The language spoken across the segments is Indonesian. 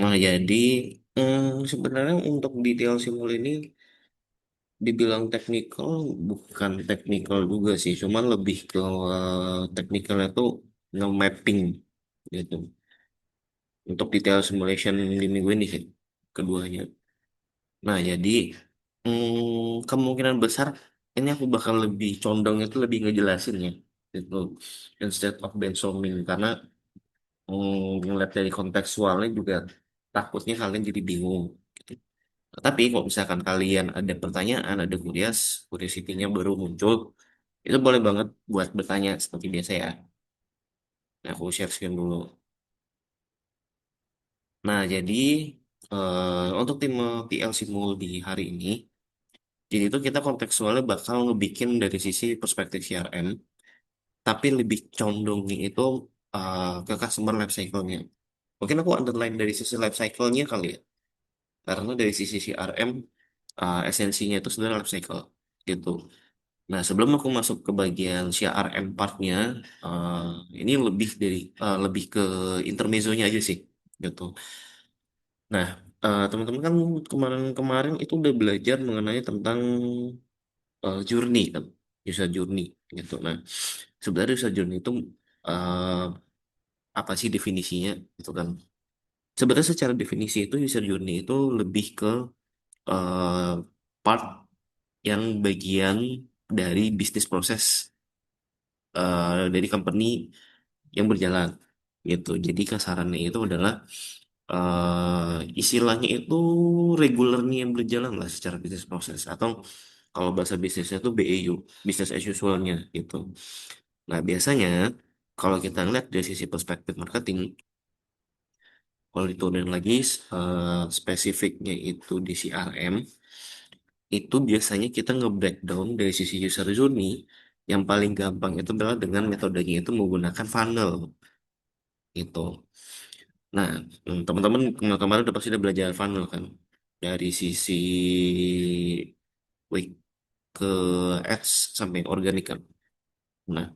Nah, jadi sebenarnya untuk detail simul ini dibilang teknikal, bukan teknikal juga sih, cuman lebih ke teknikalnya tuh nge-mapping gitu. Untuk detail simulation di minggu ini sih, keduanya. Nah, jadi kemungkinan besar ini aku bakal lebih condong itu lebih ngejelasin ya, gitu. Instead of brainstorming, karena ngeliat dari kontekstualnya juga takutnya kalian jadi bingung. Gitu. Tapi kalau misalkan kalian ada pertanyaan, ada curiosity-nya baru muncul, itu boleh banget buat bertanya seperti biasa ya. Nah, aku share screen dulu. Nah, jadi untuk tim PLC Mul di hari ini, jadi itu kita kontekstualnya bakal ngebikin dari sisi perspektif CRM, tapi lebih condongnya itu ke customer life cycle-nya. Mungkin aku underline dari sisi life cycle-nya kali ya. Karena dari sisi CRM, esensinya itu sebenarnya life cycle gitu. Nah, sebelum aku masuk ke bagian CRM part-nya, eh, ini lebih ke intermezzonya aja sih, gitu. Nah, teman-teman kan kemarin-kemarin itu udah belajar mengenai tentang journey kan, user journey, gitu. Nah, sebenarnya user journey itu eh, apa sih definisinya, gitu kan? Sebenarnya secara definisi itu user journey itu lebih ke eh, part yang bagian dari bisnis proses dari company yang berjalan gitu. Jadi kasarannya itu adalah istilahnya itu regularnya yang berjalan lah secara bisnis proses atau kalau bahasa bisnisnya itu BAU, business as usualnya gitu. Nah, biasanya kalau kita lihat dari sisi perspektif marketing, kalau diturunin lagi spesifiknya itu di CRM, itu biasanya kita nge-breakdown dari sisi user journey yang paling gampang itu adalah dengan metodenya itu menggunakan funnel gitu. Nah, teman-teman kemarin udah pasti udah belajar funnel kan dari sisi week ke ads sampai organik kan. Nah,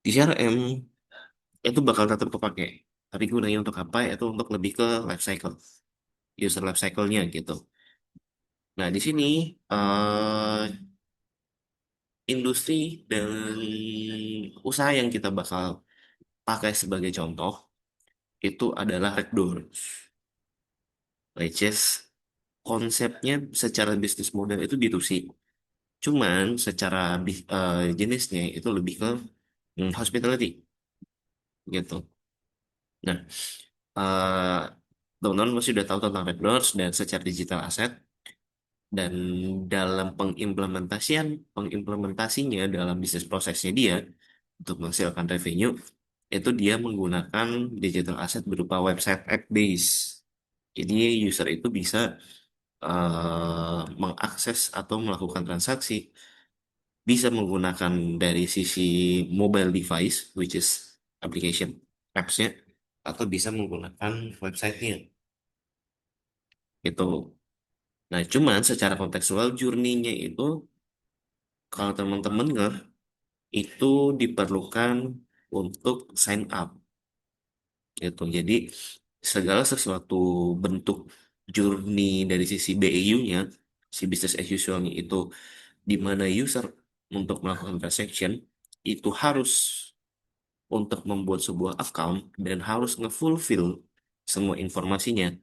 di CRM itu bakal tetap kepake. Tapi gunanya untuk apa? Itu untuk lebih ke life cycle, user life cycle-nya gitu. Nah, di sini eh, industri dan usaha yang kita bakal pakai sebagai contoh itu adalah Reddoor, which is konsepnya secara bisnis model itu B2C. Cuman secara jenisnya itu lebih ke hospitality gitu. Nah, eh teman-teman masih udah tahu tentang Red Doors dan secara digital asset dan dalam pengimplementasinya dalam bisnis prosesnya dia untuk menghasilkan revenue itu dia menggunakan digital asset berupa website app base. Jadi user itu bisa mengakses atau melakukan transaksi bisa menggunakan dari sisi mobile device, which is application apps-nya, atau bisa menggunakan website-nya. Itu. Nah, cuman secara kontekstual journey-nya itu, kalau teman-teman nggak, itu diperlukan untuk sign up. Gitu. Jadi, segala sesuatu bentuk journey dari sisi BAU-nya, si business as usual-nya itu, di mana user untuk melakukan transaction, itu harus untuk membuat sebuah account dan harus nge-fulfill semua informasinya.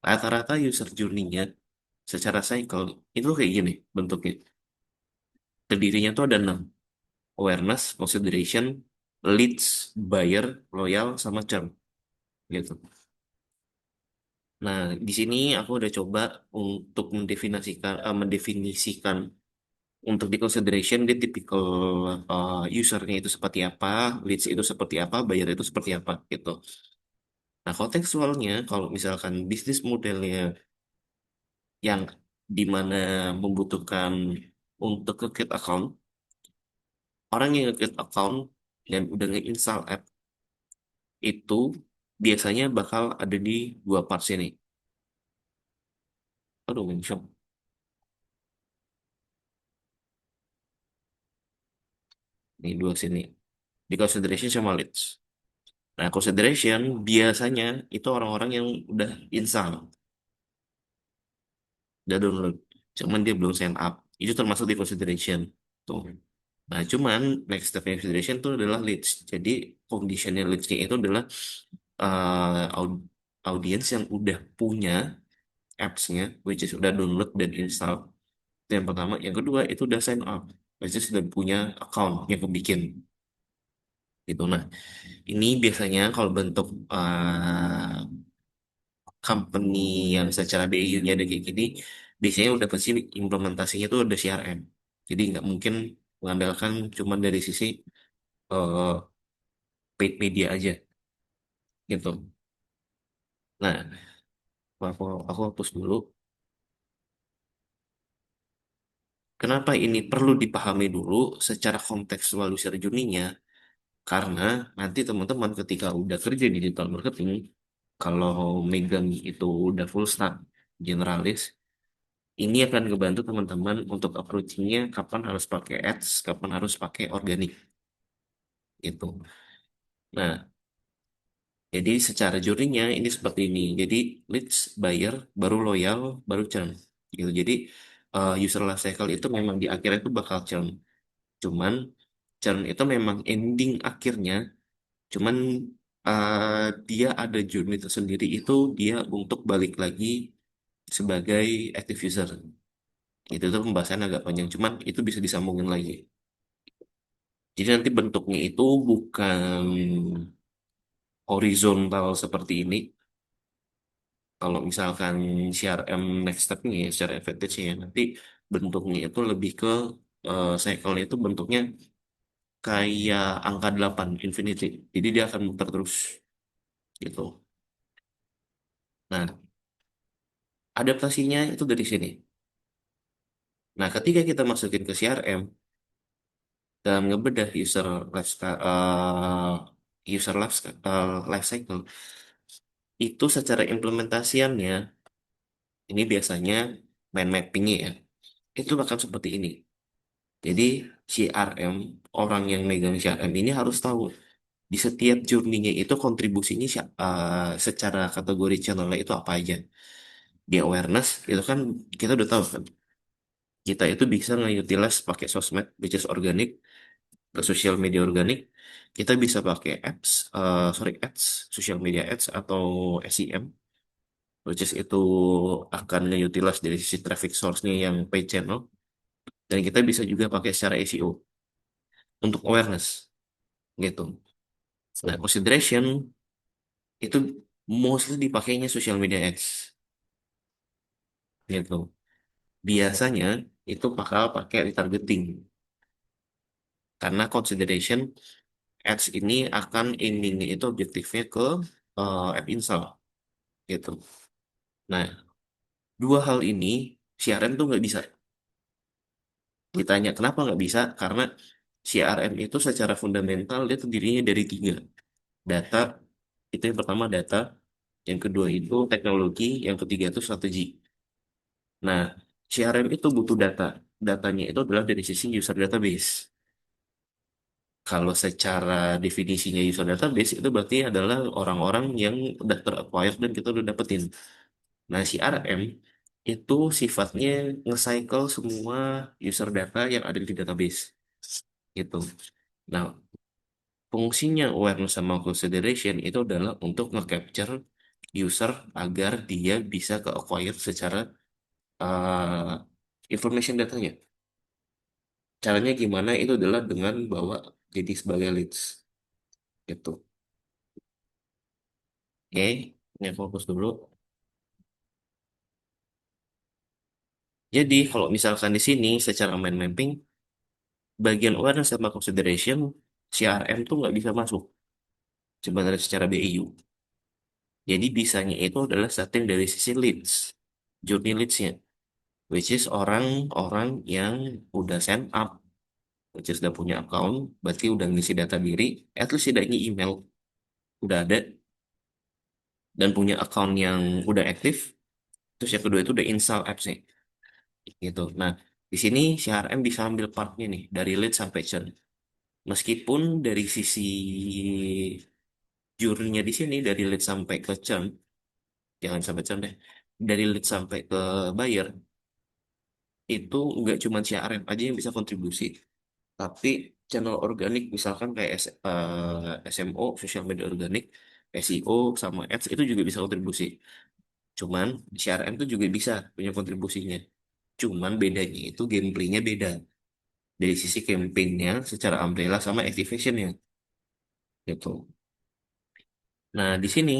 Rata-rata user journey-nya secara cycle itu kayak gini bentuknya. Terdirinya tuh ada 6. Awareness, consideration, leads, buyer, loyal, sama churn. Gitu. Nah, di sini aku udah coba untuk mendefinisikan untuk di consideration dia tipikal usernya itu seperti apa, leads itu seperti apa, buyer itu seperti apa gitu. Nah, kontekstualnya kalau misalkan bisnis modelnya yang dimana membutuhkan untuk create account, orang yang create account dan udah nge-install app itu biasanya bakal ada di dua part sini. Aduh, mention. Nih dua sini. Di consideration sama leads. Nah, consideration biasanya itu orang-orang yang udah install, udah download. Cuman dia belum sign up. Itu termasuk di consideration. Tuh. Nah, cuman next step consideration itu adalah leads. Jadi, conditional leads-nya itu adalah audiens yang udah punya apps-nya, which is udah download dan install. Itu yang pertama. Yang kedua, itu udah sign up. Which is udah punya account yang kebikin. Gitu. Nah, ini biasanya kalau bentuk company yang secara BU-nya ada kayak gini, biasanya udah pasti implementasinya tuh udah CRM. Jadi nggak mungkin mengandalkan cuma dari sisi eh, paid media aja gitu. Nah, aku hapus dulu. Kenapa ini perlu dipahami dulu secara kontekstual user journey-nya? Karena nanti teman-teman ketika udah kerja di digital marketing, kalau megang itu udah full stack generalis, ini akan ngebantu teman-teman untuk approaching-nya kapan harus pakai ads, kapan harus pakai organik gitu. Nah, jadi secara journey-nya ini seperti ini. Jadi leads, buyer, baru loyal, baru churn. Gitu. Jadi user life cycle itu memang di akhirnya itu bakal churn. Cuman churn itu memang ending akhirnya. Cuman dia ada journey tersendiri itu dia untuk balik lagi sebagai active user. Itu tuh pembahasan agak panjang. Cuman itu bisa disambungin lagi. Jadi nanti bentuknya itu bukan horizontal seperti ini. Kalau misalkan CRM next step-nya ya, secara advantage ya, nanti bentuknya itu lebih ke cycle itu bentuknya kayak angka 8 infinity. Jadi dia akan muter terus gitu. Nah, adaptasinya itu dari sini. Nah, ketika kita masukin ke CRM, dalam ngebedah user life cycle, itu secara implementasiannya, ini biasanya mind mappingnya ya, itu bakal seperti ini. Jadi CRM, orang yang megang CRM ini harus tahu di setiap journey-nya itu kontribusinya secara kategori channelnya itu apa aja. Di awareness itu kan kita udah tahu kan. Kita itu bisa nge-utilize pakai sosmed, which is organic, ke social media organik. Kita bisa pakai ads, social media ads atau SEM, which is itu akan nge-utilize dari sisi traffic source-nya yang paid channel. Dan kita bisa juga pakai secara SEO untuk awareness gitu. Nah, consideration itu mostly dipakainya social media ads gitu. Biasanya itu bakal pakai retargeting karena consideration ads ini akan endingnya itu objektifnya ke app install gitu. Nah, dua hal ini CRM tuh nggak bisa. Ditanya kenapa nggak bisa? Karena CRM itu secara fundamental dia terdirinya dari tiga. Data, itu yang pertama data, yang kedua itu teknologi, yang ketiga itu strategi. Nah, CRM itu butuh data. Datanya itu adalah dari sisi user database. Kalau secara definisinya user database itu berarti adalah orang-orang yang udah ter-acquire dan kita udah dapetin. Nah, CRM itu sifatnya nge-cycle semua user data yang ada di database gitu. Nah, fungsinya awareness sama consideration itu adalah untuk nge-capture user agar dia bisa ke-acquire secara uh, information datanya. Caranya gimana? Itu adalah dengan bawa jadi sebagai leads gitu. Oke, ini fokus dulu. Jadi kalau misalkan di sini secara mind mapping, bagian awareness sama consideration, CRM tuh nggak bisa masuk sebenarnya secara BAU. Jadi bisanya itu adalah setting dari sisi leads, journey leads-nya, which is orang-orang yang udah sign up, which is udah punya account, berarti udah ngisi data diri, at least setidaknya email udah ada, dan punya account yang udah aktif, terus yang kedua itu udah install apps-nya, gitu. Nah, di sini CRM bisa ambil partnya nih, dari lead sampai churn. Meskipun dari sisi journey-nya di sini dari lead sampai ke churn, jangan sampai churn deh, dari lead sampai ke buyer itu nggak cuma CRM aja yang bisa kontribusi, tapi channel organik misalkan kayak SMO, social media organik, SEO sama ads itu juga bisa kontribusi. Cuman CRM itu juga bisa punya kontribusinya. Cuman bedanya itu gameplaynya beda dari sisi campaignnya secara umbrella sama activationnya gitu. Nah di sini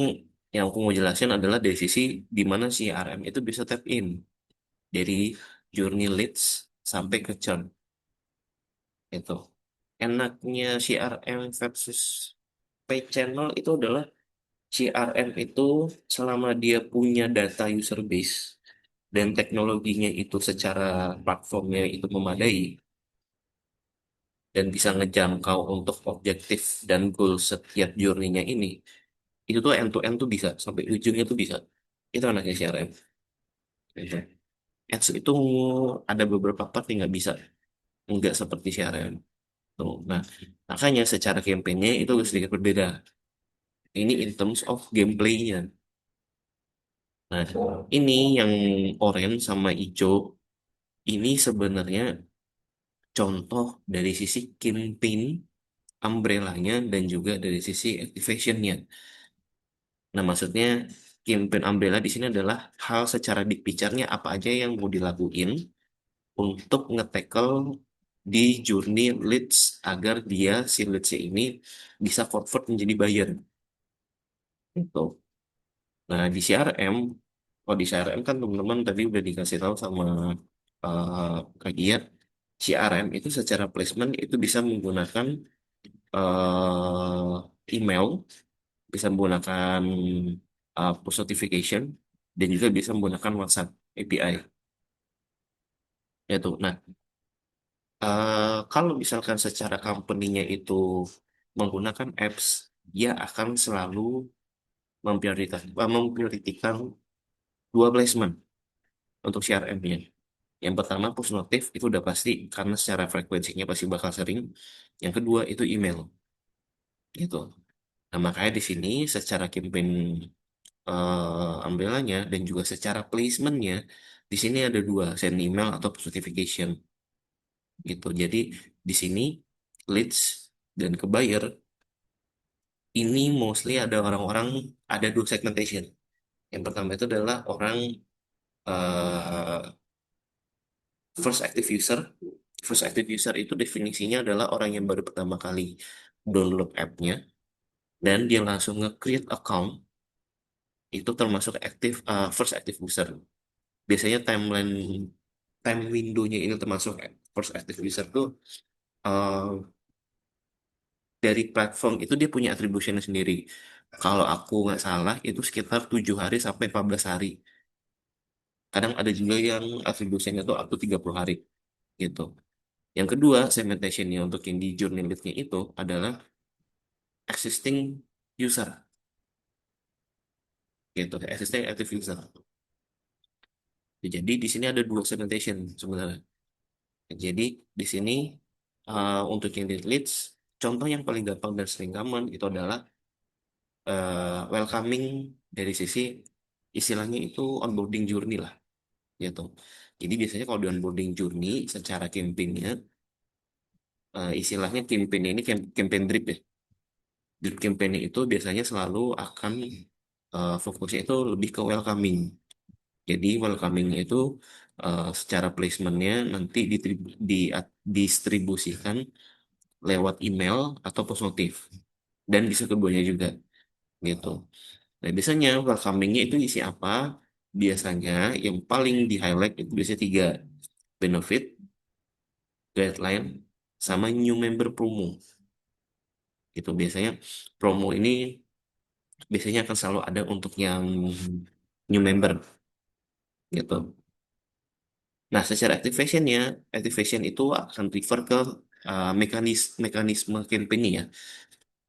yang aku mau jelasin adalah dari sisi di mana CRM itu bisa tap in dari journey leads sampai ke churn itu. Enaknya CRM versus paid channel itu adalah CRM itu selama dia punya data user base dan teknologinya itu secara platformnya itu memadai dan bisa ngejangkau untuk objektif dan goal setiap journey-nya ini, itu tuh end to end tuh bisa sampai ujungnya tuh bisa. Itu anaknya CRM. Gitu. Ads itu ada beberapa part yang nggak bisa, nggak seperti CRM. Tuh. Nah, makanya secara campaign-nya itu sedikit berbeda. Ini in terms of gameplay-nya. Nah, ini yang orange sama hijau ini sebenarnya contoh dari sisi campaign umbrellanya dan juga dari sisi activation-nya. Nah, maksudnya campaign umbrella di sini adalah hal secara big picture-nya apa aja yang mau dilakuin untuk nge-tackle di journey leads agar dia si leads ini bisa convert menjadi buyer. Gitu. Nah, di CRM, kalau di CRM kan teman-teman tadi udah dikasih tahu sama uh, Kak Gia, CRM itu secara placement itu bisa menggunakan email, bisa menggunakan push notification, dan juga bisa menggunakan WhatsApp API. Yaitu, nah, kalau misalkan secara company-nya itu menggunakan apps, dia akan selalu memprioritaskan dua placement untuk CRM-nya. Yang pertama push notif itu udah pasti karena secara frekuensinya pasti bakal sering. Yang kedua itu email gitu. Nah, makanya di sini secara campaign umbrellanya dan juga secara placementnya di sini ada dua, send email atau push notification gitu. Jadi di sini leads dan ke buyer ini mostly ada orang-orang, ada dua segmentation. Yang pertama itu adalah orang eh, first active user. First active user itu definisinya adalah orang yang baru pertama kali download app-nya dan dia langsung nge-create account, itu termasuk first active user. Biasanya time window-nya ini termasuk first active user tuh eh, dari platform itu dia punya attribution sendiri. Kalau aku nggak salah itu sekitar 7 hari sampai 14 hari. Kadang ada juga yang attribution itu up to 30 hari gitu. Yang kedua, segmentationnya untuk yang di journey lead-nya itu adalah existing user gitu, existing active user. Jadi di sini ada dua segmentation sebenarnya. Jadi di sini untuk yang lead leads, contoh yang paling gampang dan sering common itu adalah welcoming dari sisi istilahnya itu onboarding journey lah gitu. Jadi biasanya kalau di onboarding journey secara campaign-nya istilahnya campaign ini campaign drip ya. Drip campaign itu biasanya selalu akan fokusnya itu lebih ke welcoming. Jadi welcomingnya itu secara placementnya nanti distribusikan lewat email atau post notif dan bisa keduanya juga gitu. Nah biasanya welcomingnya itu isi apa? Biasanya yang paling di highlight itu biasanya tiga, benefit, guideline, sama new member promo. Gitu biasanya promo ini biasanya akan selalu ada untuk yang new member gitu. Nah, secara activation itu akan refer ke mekanisme campaign ya,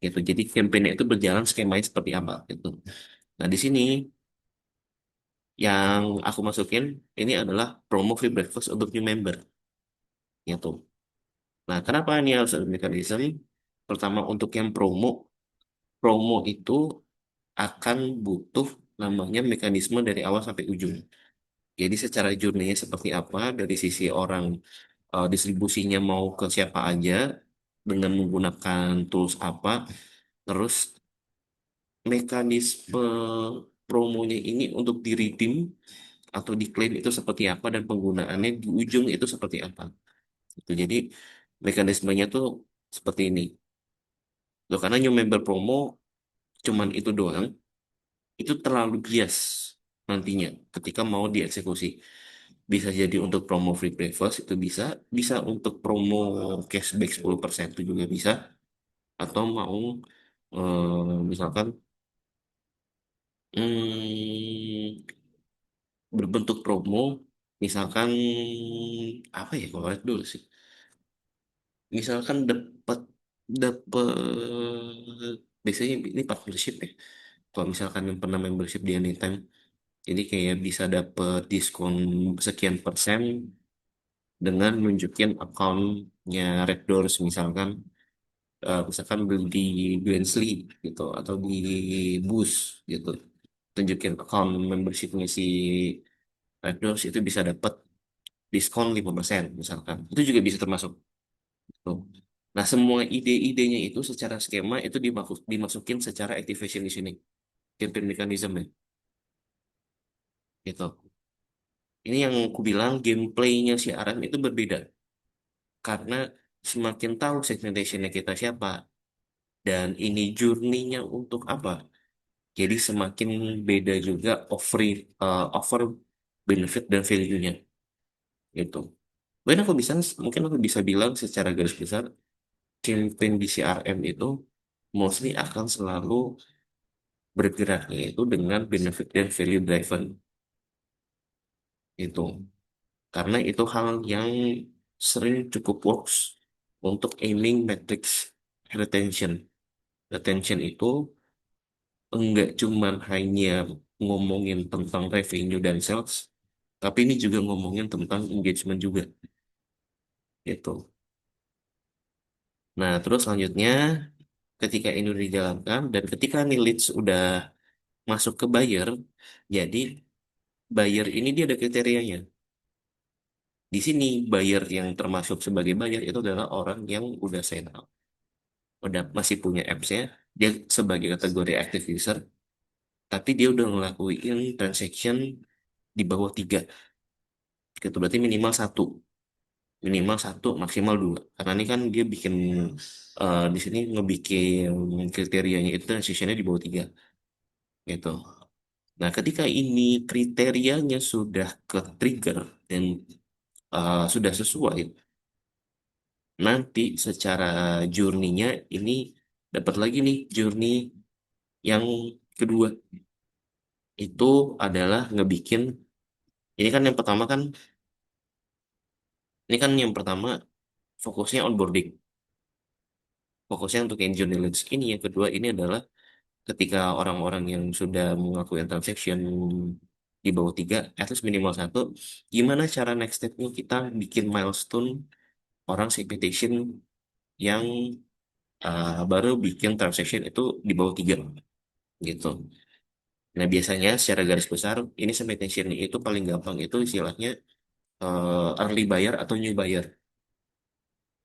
gitu. Jadi campaign itu berjalan skemanya seperti apa, gitu. Nah, di sini yang aku masukin ini adalah promo free breakfast untuk new member, gitu. Nah, kenapa ini harus ada mekanisme? Pertama untuk yang promo, promo itu akan butuh namanya mekanisme dari awal sampai ujung. Jadi secara journey-nya seperti apa dari sisi orang, distribusinya mau ke siapa aja dengan menggunakan tools apa, terus mekanisme promonya ini untuk di-redeem atau diklaim itu seperti apa dan penggunaannya di ujung itu seperti apa. Gitu. Jadi mekanismenya tuh seperti ini. Loh, karena new member promo cuman itu doang, itu terlalu bias nantinya ketika mau dieksekusi. Bisa jadi untuk promo free breakfast itu bisa, bisa untuk promo cashback 10% itu juga bisa, atau mau misalkan hmm, berbentuk promo, misalkan apa ya kalau lihat dulu sih, misalkan dapat dapat biasanya ini partnership ya. Kalau misalkan yang pernah membership di Anytime, jadi kayak bisa dapet diskon sekian persen dengan nunjukin akunnya Red Doors misalkan, misalkan beli di Glensley gitu atau di Boost gitu, tunjukin account membershipnya si Red Doors itu bisa dapat diskon 5% misalkan, itu juga bisa termasuk tuh. Nah, semua ide-idenya itu secara skema itu dimasukin secara activation di sini, campaign mechanism ya gitu. Ini yang aku bilang gameplaynya si Aram itu berbeda karena semakin tahu segmentationnya kita siapa dan ini journey-nya untuk apa. Jadi semakin beda juga offer benefit dan value-nya gitu. Mungkin aku bisa bilang secara garis besar campaign di CRM itu mostly akan selalu bergeraknya itu dengan benefit dan value driven itu. Karena itu hal yang sering cukup works untuk aiming metrics retention. Retention itu enggak cuman hanya ngomongin tentang revenue dan sales, tapi ini juga ngomongin tentang engagement juga, gitu. Nah, terus selanjutnya, ketika ini udah dijalankan, dan ketika nih leads udah masuk ke buyer, jadi buyer ini dia ada kriterianya. Di sini buyer yang termasuk sebagai buyer itu adalah orang yang udah sign up, udah masih punya apps-nya, dia sebagai kategori active user, tapi dia udah ngelakuin transaction di bawah 3, gitu. Berarti minimal satu, maksimal 2. Karena ini kan dia bikin, di sini ngebikin kriterianya itu transaction-nya di bawah 3, gitu. Nah, ketika ini kriterianya sudah ke trigger dan sudah sesuai, nanti secara journey-nya ini dapat lagi nih journey yang kedua. Itu adalah ngebikin, ini kan yang pertama kan, ini kan yang pertama fokusnya onboarding. Fokusnya untuk yang journey leads. Ini yang kedua ini adalah ketika orang-orang yang sudah melakukan transaction di bawah 3, at least minimal satu, gimana cara next step-nya kita bikin milestone orang segmentation yang baru bikin transaction itu di bawah 3 gitu. Nah, biasanya secara garis besar ini segmentation itu paling gampang itu istilahnya early buyer atau new buyer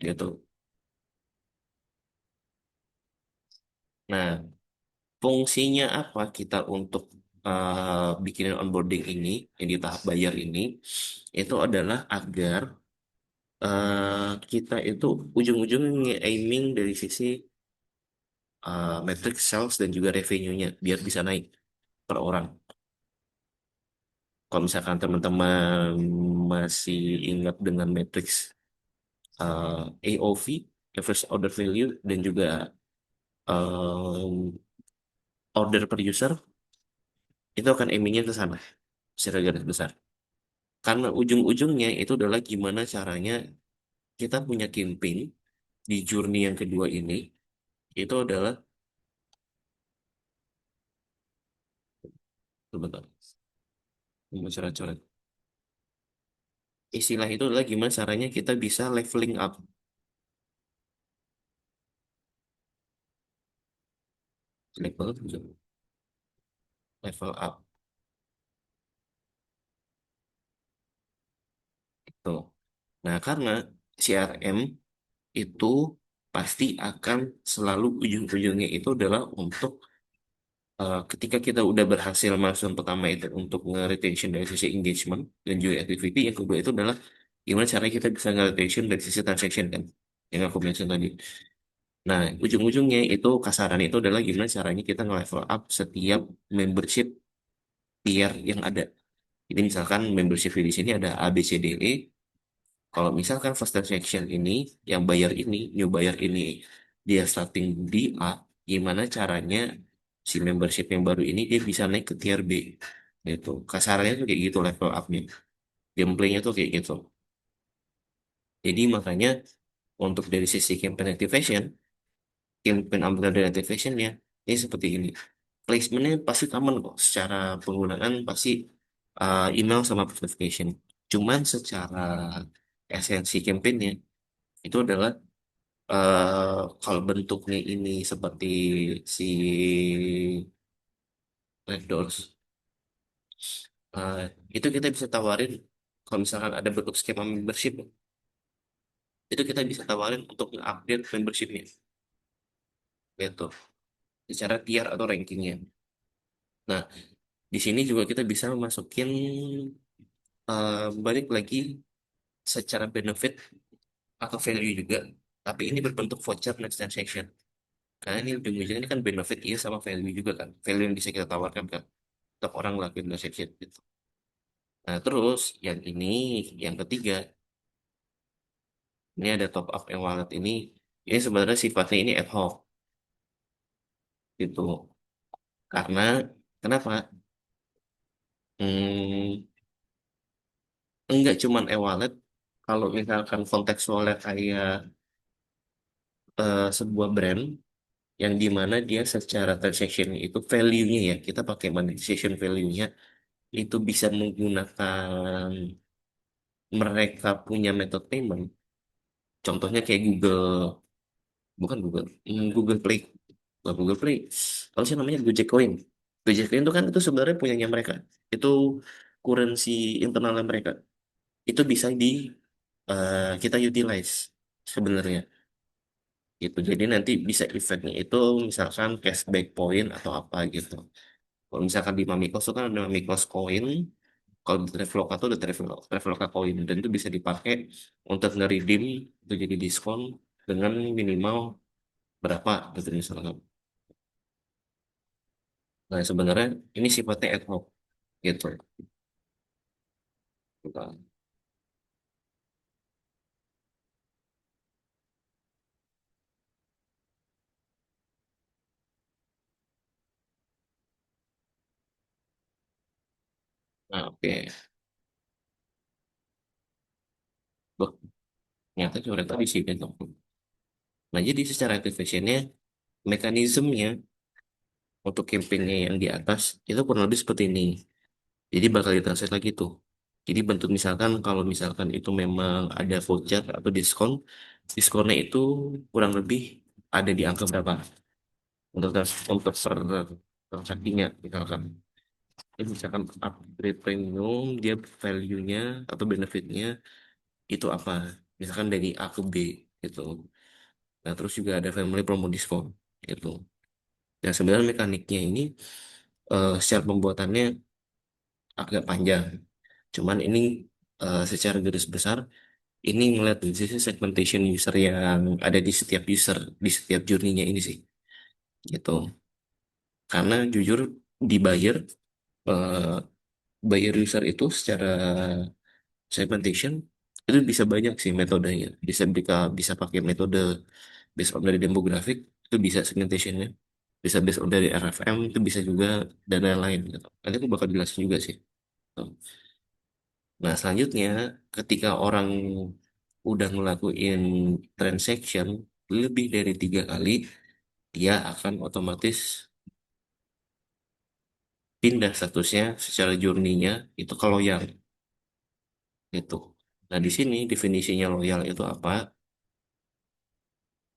gitu. Nah, fungsinya apa kita untuk bikinin onboarding ini yang di tahap buyer ini itu adalah agar kita itu ujung-ujungnya aiming dari sisi metric sales dan juga revenue-nya biar bisa naik per orang. Kalau misalkan teman-teman masih ingat dengan matriks AOV, average order value, dan juga um, order per user, itu akan aimingnya ke sana secara garis besar. Karena ujung-ujungnya itu adalah gimana caranya kita punya campaign di journey yang kedua ini, itu adalah, sebentar, coret-coret. Istilah itu adalah gimana caranya kita bisa leveling up. level level up gitu. Nah, karena CRM itu pasti akan selalu ujung-ujungnya itu adalah untuk ketika kita udah berhasil milestone pertama itu untuk nge-retention dari sisi engagement dan juga activity, yang kedua itu adalah gimana caranya kita bisa nge-retention dari sisi transaction kan, yang aku mention tadi. Nah, ujung-ujungnya itu kasarannya itu adalah gimana caranya kita nge-level up setiap membership tier yang ada. Jadi misalkan membership fee di sini ada A, B, C, D, E. Kalau misalkan first transaction ini, yang bayar ini, new bayar ini, dia starting di A, gimana caranya si membership yang baru ini dia bisa naik ke tier B. Gitu. Kasarnya tuh kayak gitu level up-nya. Gameplaynya tuh kayak gitu. Jadi makanya untuk dari sisi campaign activation, campaign umbrella activation-nya, ini seperti ini. Placementnya pasti common kok. Secara penggunaan pasti email sama push notification. Cuman secara esensi campaign-nya, itu adalah kalau bentuknya ini seperti si Red Doors, eh, itu kita bisa tawarin kalau misalkan ada bentuk skema membership, itu kita bisa tawarin untuk nge-upgrade membershipnya, gitu, secara tier atau rankingnya. Nah, di sini juga kita bisa masukin balik lagi secara benefit atau value juga, tapi ini berbentuk voucher next transaction. Karena ini ujung-ujungnya ini kan benefit iya sama value juga kan, value yang bisa kita tawarkan kan untuk orang ngelakuin transaction gitu. Nah, terus yang ini, yang ketiga, ini ada top up e-wallet ini sebenarnya sifatnya ini ad hoc gitu. Karena kenapa? Hmm, enggak cuman e-wallet, kalau misalkan kontekstualnya kayak sebuah brand yang dimana dia secara transaction itu value-nya ya, kita pakai monetization value-nya itu bisa menggunakan mereka punya metode payment. Contohnya kayak Google, bukan Google, Google Play, bukan Google Play, kalau sih namanya Gojek Coin. Gojek Coin itu kan itu sebenarnya punyanya mereka, itu currency internalnya mereka, itu bisa kita utilize sebenarnya gitu. Jadi nanti bisa efeknya itu misalkan cashback point atau apa gitu. Kalau misalkan di Mamikos itu kan ada Mamikos Coin, kalau di Traveloka itu ada Traveloka Coin, dan itu bisa dipakai untuk nge-redeem untuk jadi diskon dengan minimal berapa gitu misalkan. Nah, sebenarnya ini sifatnya ad hoc gitu. Nah, oke. Loh, ternyata coret tadi sih gitu. Nah, jadi secara activationnya, mekanismenya untuk campaignnya yang di atas itu kurang lebih seperti ini. Jadi bakal ditranslate lagi tuh. Jadi bentuk misalkan kalau misalkan itu memang ada voucher atau diskon, diskonnya itu kurang lebih ada di angka berapa untuk untuk per transaksinya misalkan. Jadi misalkan upgrade premium dia value-nya atau benefitnya itu apa? Misalkan dari A ke B gitu. Nah, terus juga ada family promo diskon gitu. Dan sebenarnya mekaniknya ini secara pembuatannya agak panjang. Cuman ini secara garis besar ini ngeliat dari sisi segmentation user yang ada di setiap user di setiap journey-nya ini sih gitu. Karena jujur di eh, buyer user itu secara segmentation itu bisa banyak sih metodenya. Bisa bisa pakai metode based on dari demografik, itu bisa segmentationnya. Bisa based on dari RFM, itu bisa juga dan lain-lain gitu. Nanti aku bakal jelasin juga sih. Tuh. Nah, selanjutnya ketika orang udah ngelakuin transaction lebih dari 3 kali, dia akan otomatis pindah statusnya secara journey-nya itu ke loyal gitu. Nah, di sini definisinya loyal itu apa?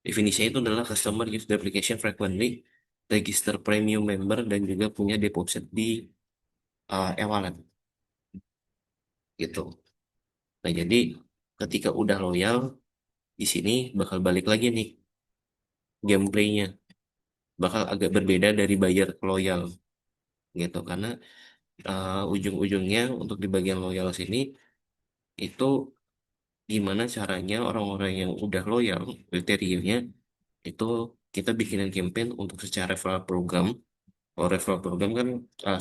Definisinya itu adalah customer use the application frequently register premium member dan juga punya deposit di e-wallet gitu. Nah, jadi ketika udah loyal di sini bakal balik lagi nih gameplaynya, bakal agak berbeda dari buyer loyal gitu karena ujung-ujungnya untuk di bagian loyal sini itu gimana caranya orang-orang yang udah loyal kriterianya itu kita bikinin campaign untuk secara referral program. Kalau referral program kan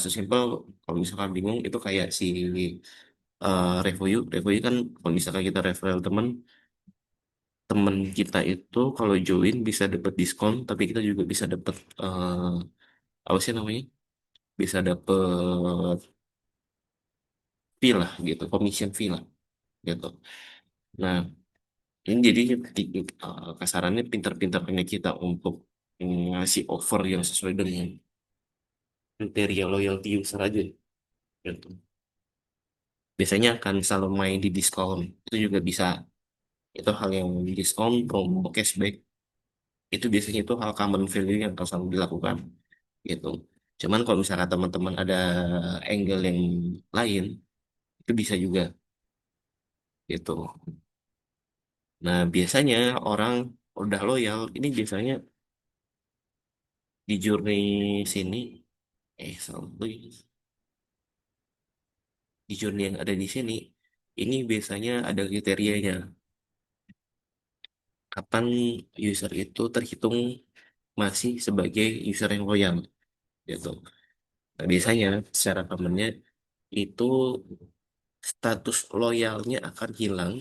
sesimpel kalau misalkan bingung itu kayak si Revoyu kan kalau misalkan kita referral temen temen kita itu kalau join bisa dapat diskon tapi kita juga bisa dapat apa sih namanya bisa dapat fee lah gitu commission fee lah gitu. Nah, ini jadi kasarannya pintar-pintarnya kita untuk ngasih offer yang sesuai dengan kriteria loyalty user aja gitu. Biasanya akan selalu main di diskon. Itu juga bisa. Itu hal yang di diskon, promo, cashback. Itu biasanya itu hal common value yang akan selalu dilakukan gitu. Cuman kalau misalkan teman-teman ada angle yang lain, itu bisa juga gitu. Nah, biasanya orang udah loyal, ini biasanya di journey sini, sorry, di journey yang ada di sini, ini biasanya ada kriterianya. Kapan user itu terhitung masih sebagai user yang loyal, gitu. Nah, biasanya secara common-nya itu status loyalnya akan hilang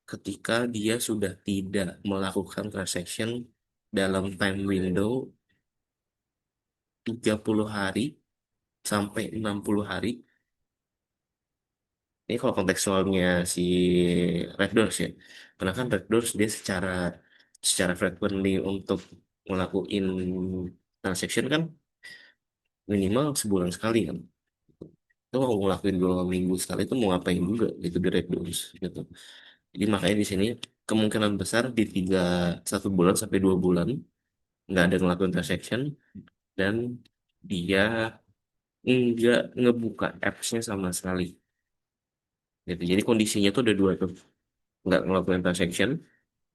ketika dia sudah tidak melakukan transaction dalam time window 30 hari sampai 60 hari. Ini kalau kontekstualnya si Red Doors ya. Karena kan Red Doors dia secara frequently untuk ngelakuin transaction kan minimal sebulan sekali kan. Itu mau ngelakuin 2 minggu sekali itu mau ngapain juga gitu di Red Doors gitu. Jadi makanya di sini kemungkinan besar di 1 bulan sampai 2 bulan nggak ada ngelakuin transaction dan dia nggak ngebuka apps-nya sama sekali. Gitu. Jadi kondisinya tuh ada dua tuh, nggak ngelakuin transaction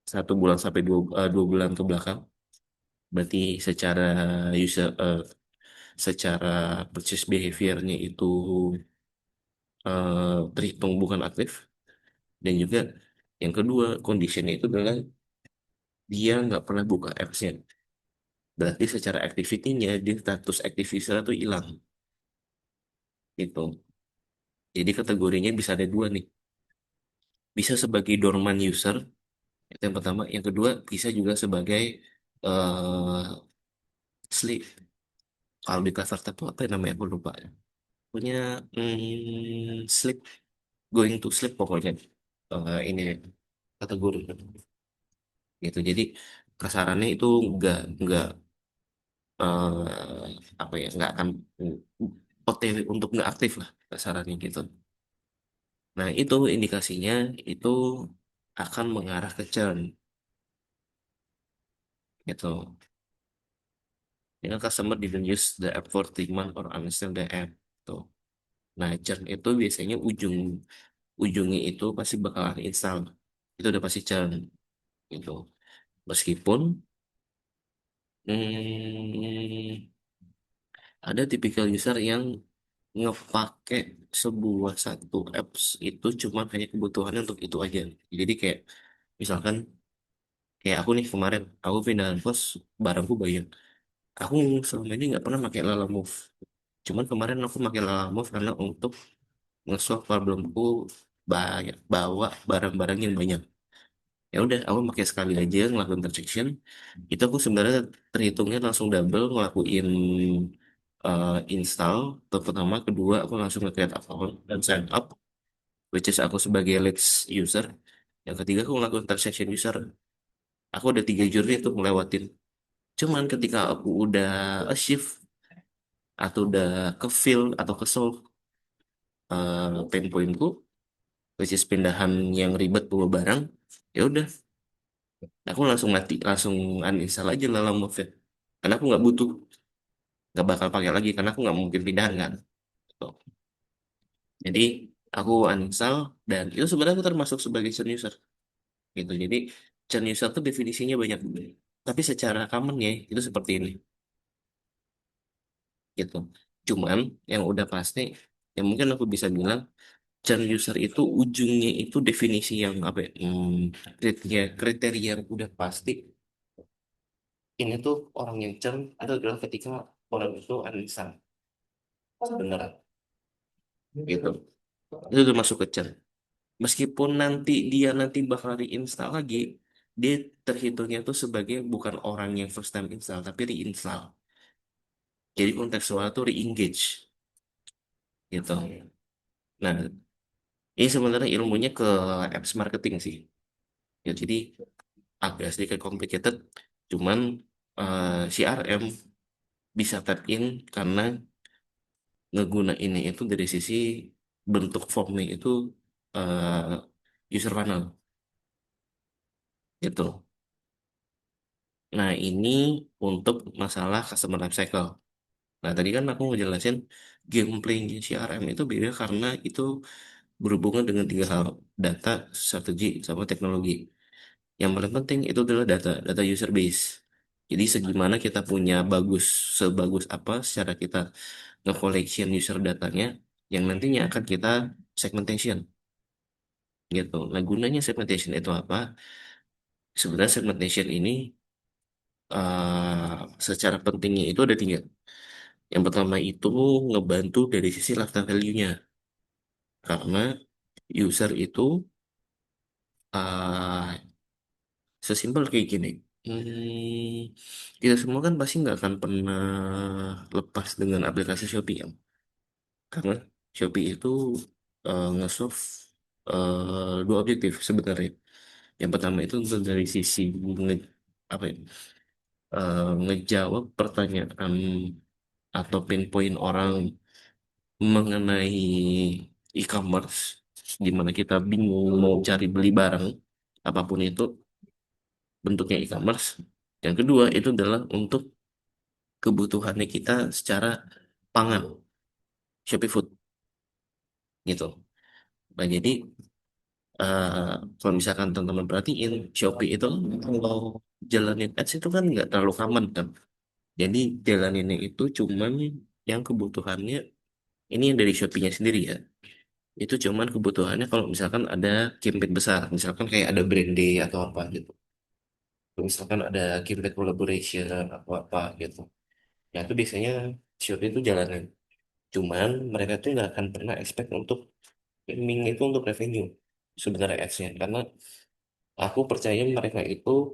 1 bulan sampai 2 bulan ke belakang. Berarti user secara purchase behaviornya itu terhitung bukan aktif. Dan juga yang kedua kondisinya itu adalah dia nggak pernah buka apps-nya. Berarti secara activity-nya dia status active user itu hilang. Gitu. Jadi kategorinya bisa ada dua nih. Bisa sebagai dormant user, itu yang pertama. Yang kedua bisa juga sebagai eh sleep. Kalau di cover tab apa ya namanya aku lupa. Punya sleep, going to sleep pokoknya. Ini kategori gitu. Jadi kasarannya itu nggak apa ya nggak akan OTW untuk nggak aktif lah kasarannya gitu. Nah itu indikasinya itu akan mengarah ke churn gitu. Dengan customer didn't use the app for 3 months or uninstall the app tuh. Nah churn itu biasanya ujungnya itu pasti bakalan install. Itu udah pasti churn gitu. Meskipun hmm, ada tipikal user yang ngepake sebuah satu apps itu cuma hanya kebutuhannya untuk itu aja. Jadi kayak misalkan kayak aku nih kemarin aku pindahan kos barangku banyak. Aku selama ini nggak pernah pakai Lalamove. Cuman kemarin aku pakai Lalamove karena untuk nge-solve problemku banyak bawa barang-barang yang banyak. Ya udah, aku pakai sekali aja ngelakuin transaction. Itu aku sebenarnya terhitungnya langsung double ngelakuin install. Pertama, kedua aku langsung nge-create account dan sign up, which is aku sebagai Lex user. Yang ketiga aku ngelakuin transaction user. Aku udah 3 journey itu ngelewatin. Cuman ketika aku udah shift atau udah ke fill atau ke solve pain pointku, which is pindahan yang ribet bawa barang, ya udah, aku langsung mati, langsung uninstall aja lah Move ya. Karena aku nggak butuh. nggak bakal pakai lagi karena aku nggak mungkin pindahan kan. Gitu. Jadi aku uninstall dan itu sebenarnya aku termasuk sebagai churn user gitu. Jadi churn user tuh definisinya banyak, tapi secara common ya itu seperti ini gitu. Cuman yang udah pasti, yang mungkin aku bisa bilang churn user itu ujungnya itu definisi yang apa ya, kriteria yang udah pasti. Ini tuh orang yang churn itu adalah ketika orang itu uninstall sebenarnya gitu. Itu udah masuk ke churn. Meskipun nanti dia nanti bakal reinstall lagi, dia terhitungnya tuh sebagai bukan orang yang first time install, tapi reinstall. Jadi kontekstual tuh re-engage gitu. Nah, ini sebenarnya ilmunya ke apps marketing sih. Ya, jadi agak sedikit complicated, cuman CRM bisa tap in karena ngeguna ini itu dari sisi bentuk formnya itu user funnel gitu. Nah, ini untuk masalah customer life cycle. Nah, tadi kan aku ngejelasin gameplaynya CRM itu beda karena itu berhubungan dengan tiga hal, data, strategi, sama teknologi. Yang paling penting itu adalah data, data user base. Jadi segimana kita punya bagus, sebagus apa secara kita nge-collection user datanya, yang nantinya akan kita segmentation gitu. Nah, gunanya segmentation itu apa? Sebenarnya segmentation ini secara pentingnya itu ada tiga. Yang pertama itu ngebantu dari sisi lifetime value-nya. Karena user itu uh, sesimpel kayak gini. Kita semua kan pasti nggak akan pernah lepas dengan aplikasi Shopee ya. Karena Shopee itu nge-solve dua objektif sebenarnya. Yang pertama itu untuk dari sisi apa ya, ngejawab pertanyaan atau pinpoint orang mengenai e-commerce, di mana kita bingung mau cari beli barang apapun itu bentuknya e-commerce. Yang kedua itu adalah untuk kebutuhannya kita secara pangan, Shopee Food gitu. Nah, jadi eh, kalau misalkan teman-teman perhatiin, Shopee itu kalau jalanin ads itu kan nggak terlalu common kan. Jadi jalaninnya itu cuman yang kebutuhannya ini yang dari Shopee-nya sendiri ya. Itu cuman kebutuhannya kalau misalkan ada campaign besar, misalkan kayak ada brand day atau apa gitu. Atau misalkan ada campaign collaboration atau apa gitu. Ya itu biasanya Shopee itu jalanin. Cuman mereka tuh nggak akan pernah expect untuk aiming itu untuk revenue sebenarnya ads-nya. Karena aku percaya mereka itu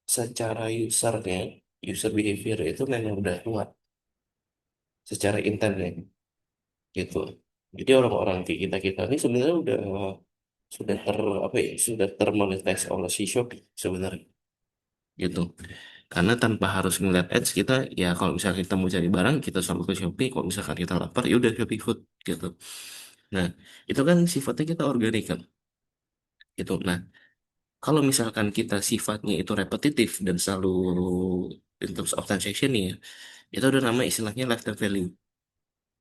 secara usernya, user behavior itu memang udah kuat secara intentnya gitu. Jadi orang-orang kayak kita ini sebenarnya sudah apa ya, sudah termonetize oleh si Shopee sebenarnya gitu. Karena tanpa harus ngeliat ads kita, ya kalau misalnya kita mau cari barang kita selalu ke Shopee. Kalau misalkan kita lapar ya udah Shopee Food gitu. Nah, itu kan sifatnya kita organik kan gitu. Nah, kalau misalkan kita sifatnya itu repetitif dan selalu in terms of transaction ya, itu ada nama istilahnya lifetime value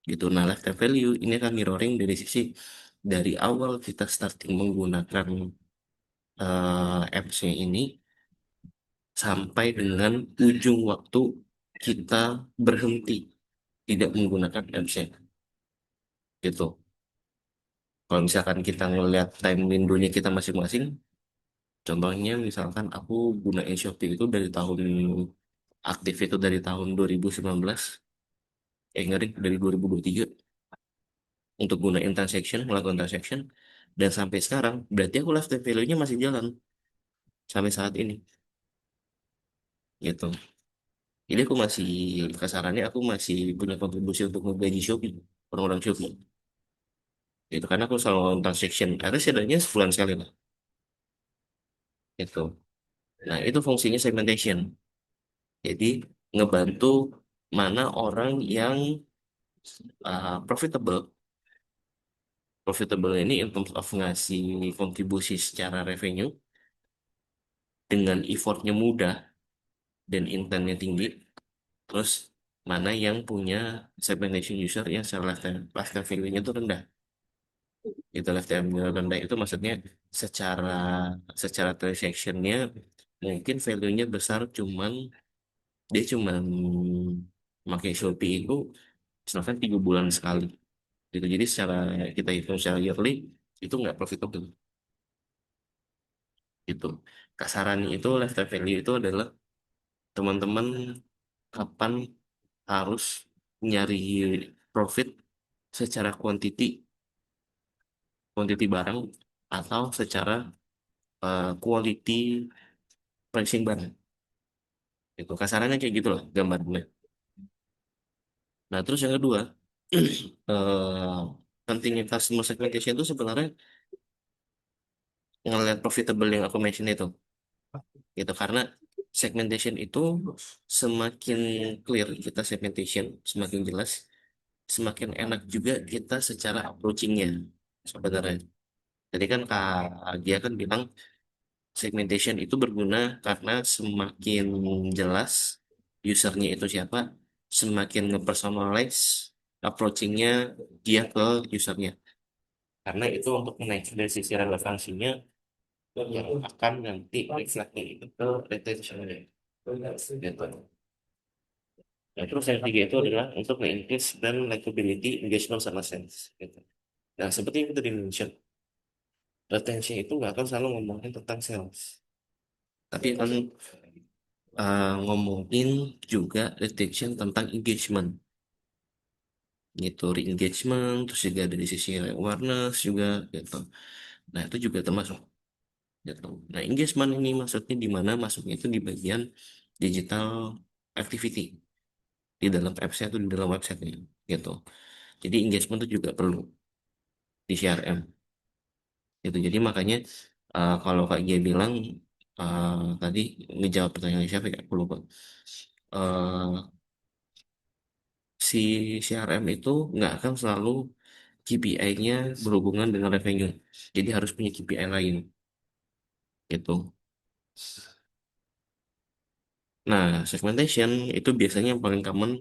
gitu. Nah, lifetime value ini akan mirroring dari sisi dari awal kita starting menggunakan apps-nya ini sampai dengan ujung waktu kita berhenti tidak menggunakan apps-nya gitu. Kalau misalkan kita ngelihat time window-nya kita masing-masing, contohnya misalkan aku gunain Shopee itu dari tahun aktif itu dari tahun 2019, enggak deh, dari 2023 untuk gunain transaction, melakukan transaction, dan sampai sekarang, berarti aku lifetime value-nya masih jalan sampai saat ini, gitu. Jadi aku masih, kasarannya aku masih punya kontribusi untuk menggaji Shopee, orang-orang Shopee. Gitu, karena aku selalu melakukan transaction, harus setidaknya sebulan sekali lah, gitu. Nah, itu fungsinya segmentation. Jadi, ngebantu mana orang yang profitable. Profitable ini in terms of ngasih kontribusi secara revenue dengan effortnya mudah dan intentnya tinggi, terus mana yang punya segmentation user yang secara lifetime value-nya itu rendah. Itu lifetime value rendah itu maksudnya secara secara transaction-nya mungkin value-nya besar, cuman dia cuman pakai Shopee itu misalkan 3 bulan sekali gitu. Jadi secara kita hitung secara yearly itu nggak profitable gitu. Kasarannya itu lifetime value itu adalah teman-teman kapan harus nyari profit secara quantity barang atau secara quality pricing barang. Itu kasarannya kayak gitu loh gambarnya. Nah, terus yang kedua, eh pentingnya customer segmentation itu sebenarnya ngelihat profitable yang aku mention itu. Gitu, karena segmentation itu semakin clear kita segmentation, semakin jelas, semakin enak juga kita secara approachingnya sebenarnya. Jadi kan Kak dia kan bilang segmentation itu berguna karena semakin jelas usernya itu siapa, semakin nge-personalize approachingnya dia ke usernya. Karena itu untuk menaikkan dari sisi relevansinya yang akan nanti reflect itu ke retentionnya. Gitu. Nah, terus yang ketiga itu adalah untuk nge-increase dan likability, engagement sama sales. Gitu. Nah, seperti yang kita mention, retention itu nggak akan selalu ngomongin tentang sales. Tapi kan ngomongin juga retention tentang engagement. Gitu, re-engagement, terus juga dari sisi awareness juga, gitu. Nah, itu juga termasuk. Gitu. Nah, engagement ini maksudnya di mana masuknya itu di bagian digital activity. Di dalam apps-nya itu di dalam website-nya. Gitu. Jadi engagement itu juga perlu di CRM gitu. Jadi makanya kalau Kak Gia bilang eh, tadi ngejawab pertanyaan siapa ya, aku lupa. Eh, si CRM itu nggak akan selalu KPI-nya berhubungan dengan revenue. Jadi harus punya KPI lain gitu. Nah, segmentation itu biasanya yang paling common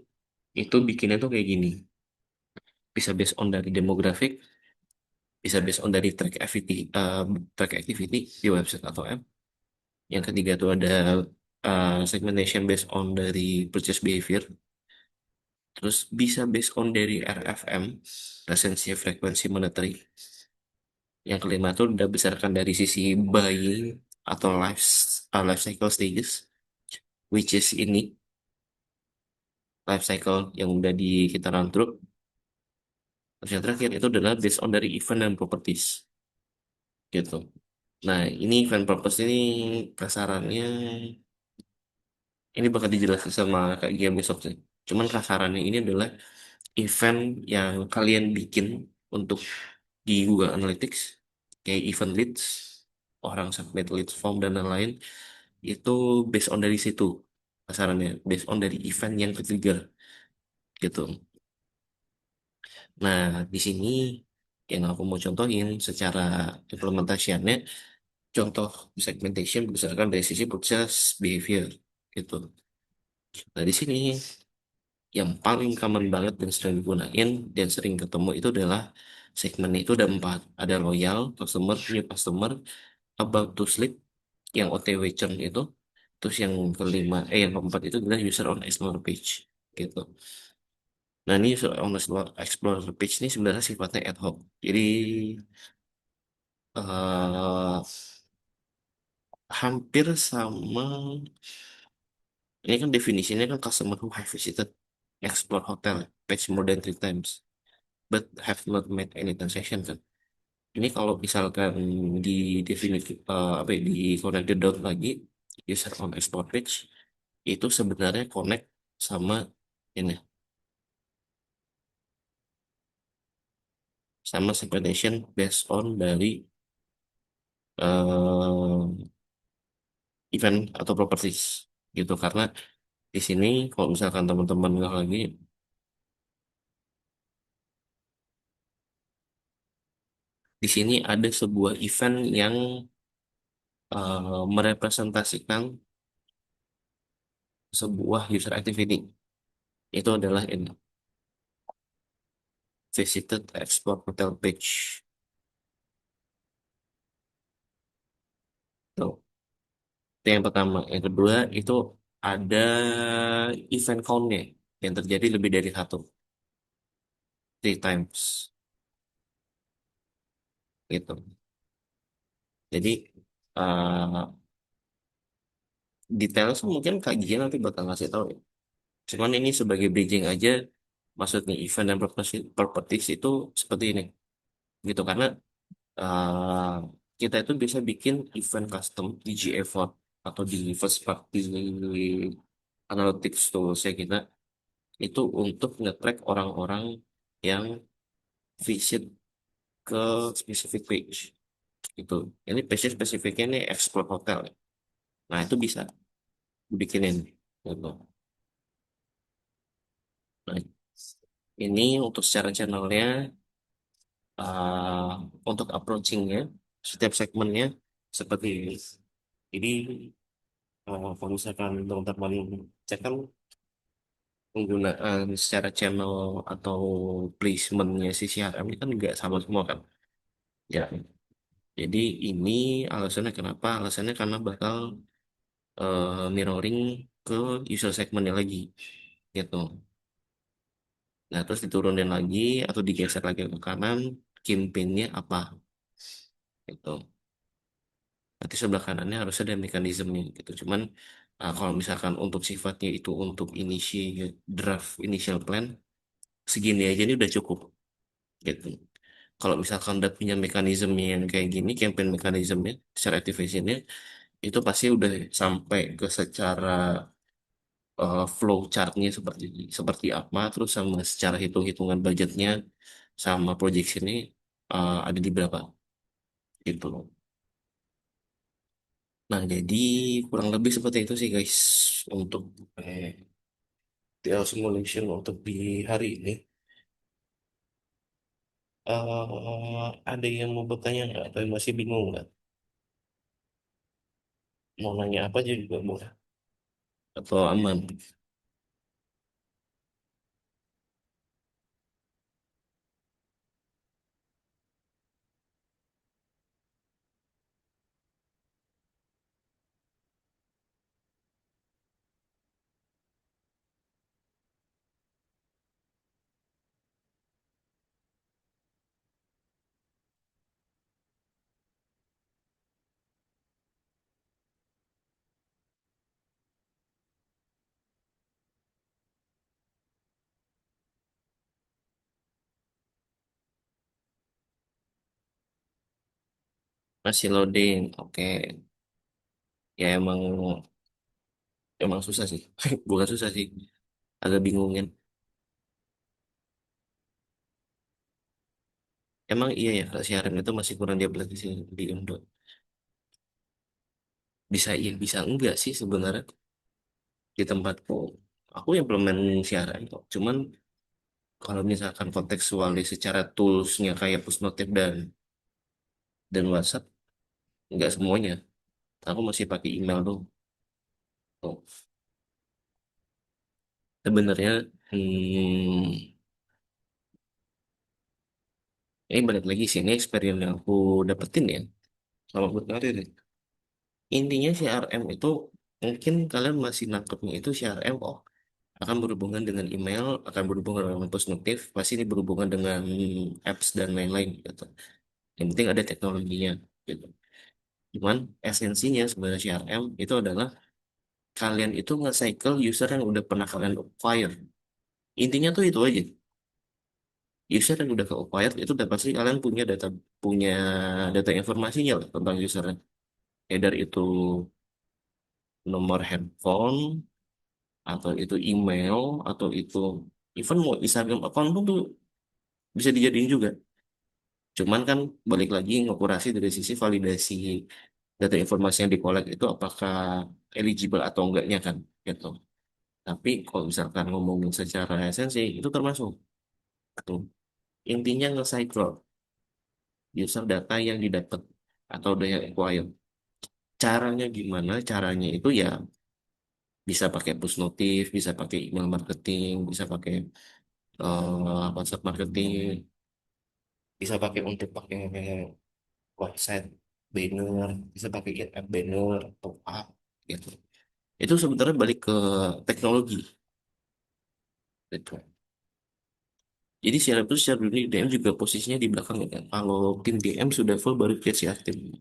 itu bikinnya tuh kayak gini. Bisa based on dari demographic, bisa based on dari track activity di website atau app. Yang ketiga itu ada segmentation based on dari purchase behavior. Terus bisa based on dari RFM, recency frequency monetary. Yang kelima itu udah berdasarkan dari sisi buying atau life cycle stages, which is ini life cycle yang udah kita run through. Terus yang terakhir itu adalah based on dari event dan properties gitu. Nah, ini event properties ini kasarannya ini bakal dijelaskan sama Kak Gia besok sih. Cuman kasarannya ini adalah event yang kalian bikin untuk di Google Analytics, kayak event leads, orang submit leads form dan lain-lain, itu based on dari situ kasarannya, based on dari event yang ke-trigger gitu. Nah, di sini yang aku mau contohin secara implementasinya, contoh segmentation berdasarkan dari sisi purchase behavior gitu. Nah, di sini yang paling common banget dan sering digunain dan sering ketemu itu adalah segmen itu ada 4. Ada loyal customer, new customer, about to sleep, yang OTW churn itu. Terus yang kelima, yang keempat itu adalah user on explore page gitu. Nah, ini user on explore page ini sebenarnya sifatnya ad hoc. Jadi eh hampir sama, ini kan definisinya kan customer who have visited explore hotel page more than 3 times but have not made any transaction kan. Ini kalau misalkan di definisi apa ya, di connected dot lagi user on export page itu sebenarnya connect sama ini sama segmentation based on dari eh, event atau properties gitu, karena di sini kalau misalkan teman-teman nggak lagi di sini ada sebuah event yang merepresentasikan sebuah user activity Itu adalah ini, visited explore hotel page. Tuh, itu yang pertama. Yang kedua itu ada event count-nya yang terjadi lebih dari satu, 3 times gitu. Jadi eh detail sih mungkin kajian nanti bakal ngasih tahu ya. Cuman ini sebagai bridging aja, maksudnya event dan properties itu seperti ini gitu, karena eh, kita itu bisa bikin event custom di GA4 atau di first party analytics tools ya kita, itu untuk nge-track orang-orang yang visit ke specific page gitu. Ini page spesifiknya ini explore hotel ya. Nah itu bisa dibikinin gitu. Nah, ini untuk secara channelnya, uh, untuk approachingnya, setiap segmennya seperti ini. Jadi kalau misalkan teman-teman cek kan penggunaan secara channel atau placementnya si CRM ini kan nggak sama semua kan. Ya, jadi ini alasannya kenapa? Alasannya karena bakal mirroring ke user segmentnya lagi gitu. Nah, terus diturunin lagi atau digeser lagi ke kanan, campaign-nya apa gitu. Nanti sebelah kanannya harus ada mekanismenya gitu. Cuman kalau misalkan untuk sifatnya itu untuk draft initial plan, segini aja ini udah cukup gitu. Kalau misalkan udah punya mekanisme yang kayak gini, campaign mekanismenya, secara activationnya, itu pasti udah sampai ke secara flow chartnya seperti seperti apa, terus sama secara hitung-hitungan budgetnya, sama projectionnya ada di berapa gitu loh. Nah, jadi kurang lebih seperti itu sih guys untuk TL simulation untuk di hari ini. Ada yang mau bertanya nggak atau yang masih bingung nggak? Mau nanya apa aja juga boleh. Atau aman? Masih loading, oke. Ya emang susah sih. Bukan susah sih, agak bingungin. Emang iya ya, kalau siaran itu masih kurang diaplikasi di Indo. Bisa iya, bisa enggak sih sebenarnya di tempatku. Aku implement siaran kok. Cuman kalau misalkan kontekstualis secara toolsnya kayak push notif dan WhatsApp, enggak semuanya. Aku masih pakai email dong. Tuh. Sebenarnya, ini balik lagi sih, ini experience yang aku dapetin ya. Sama berkarir ya. Intinya CRM itu, mungkin kalian masih nangkepnya itu CRM, oh akan berhubungan dengan email, akan berhubungan dengan push notif, pasti ini berhubungan dengan apps dan lain-lain gitu. Yang penting ada teknologinya gitu. Cuman esensinya sebenarnya CRM itu adalah kalian itu nge-cycle user yang udah pernah kalian acquire. Intinya tuh itu aja. User yang udah ke acquired itu udah pasti kalian punya data informasinya lah tentang usernya. Ya dari itu nomor handphone atau itu email atau itu even mau Instagram account pun tuh bisa dijadiin juga. Cuman kan balik lagi ngoperasi dari sisi validasi data informasi yang dikolek itu apakah eligible atau enggaknya kan gitu. Tapi kalau misalkan ngomongin secara esensi itu termasuk tuh intinya nge-cycle user data yang didapat atau udah yang acquire. Caranya gimana? Caranya itu ya Bisa pakai push notif, bisa pakai email marketing, bisa pakai WhatsApp marketing, bisa pakai untuk pakai website banner, bisa pakai in-app banner, top up gitu. Itu sebenarnya balik ke teknologi gitu. Jadi secara itu secara dunia DM juga posisinya di belakang ya kan. Kalau tim DM sudah full baru ke CR tim.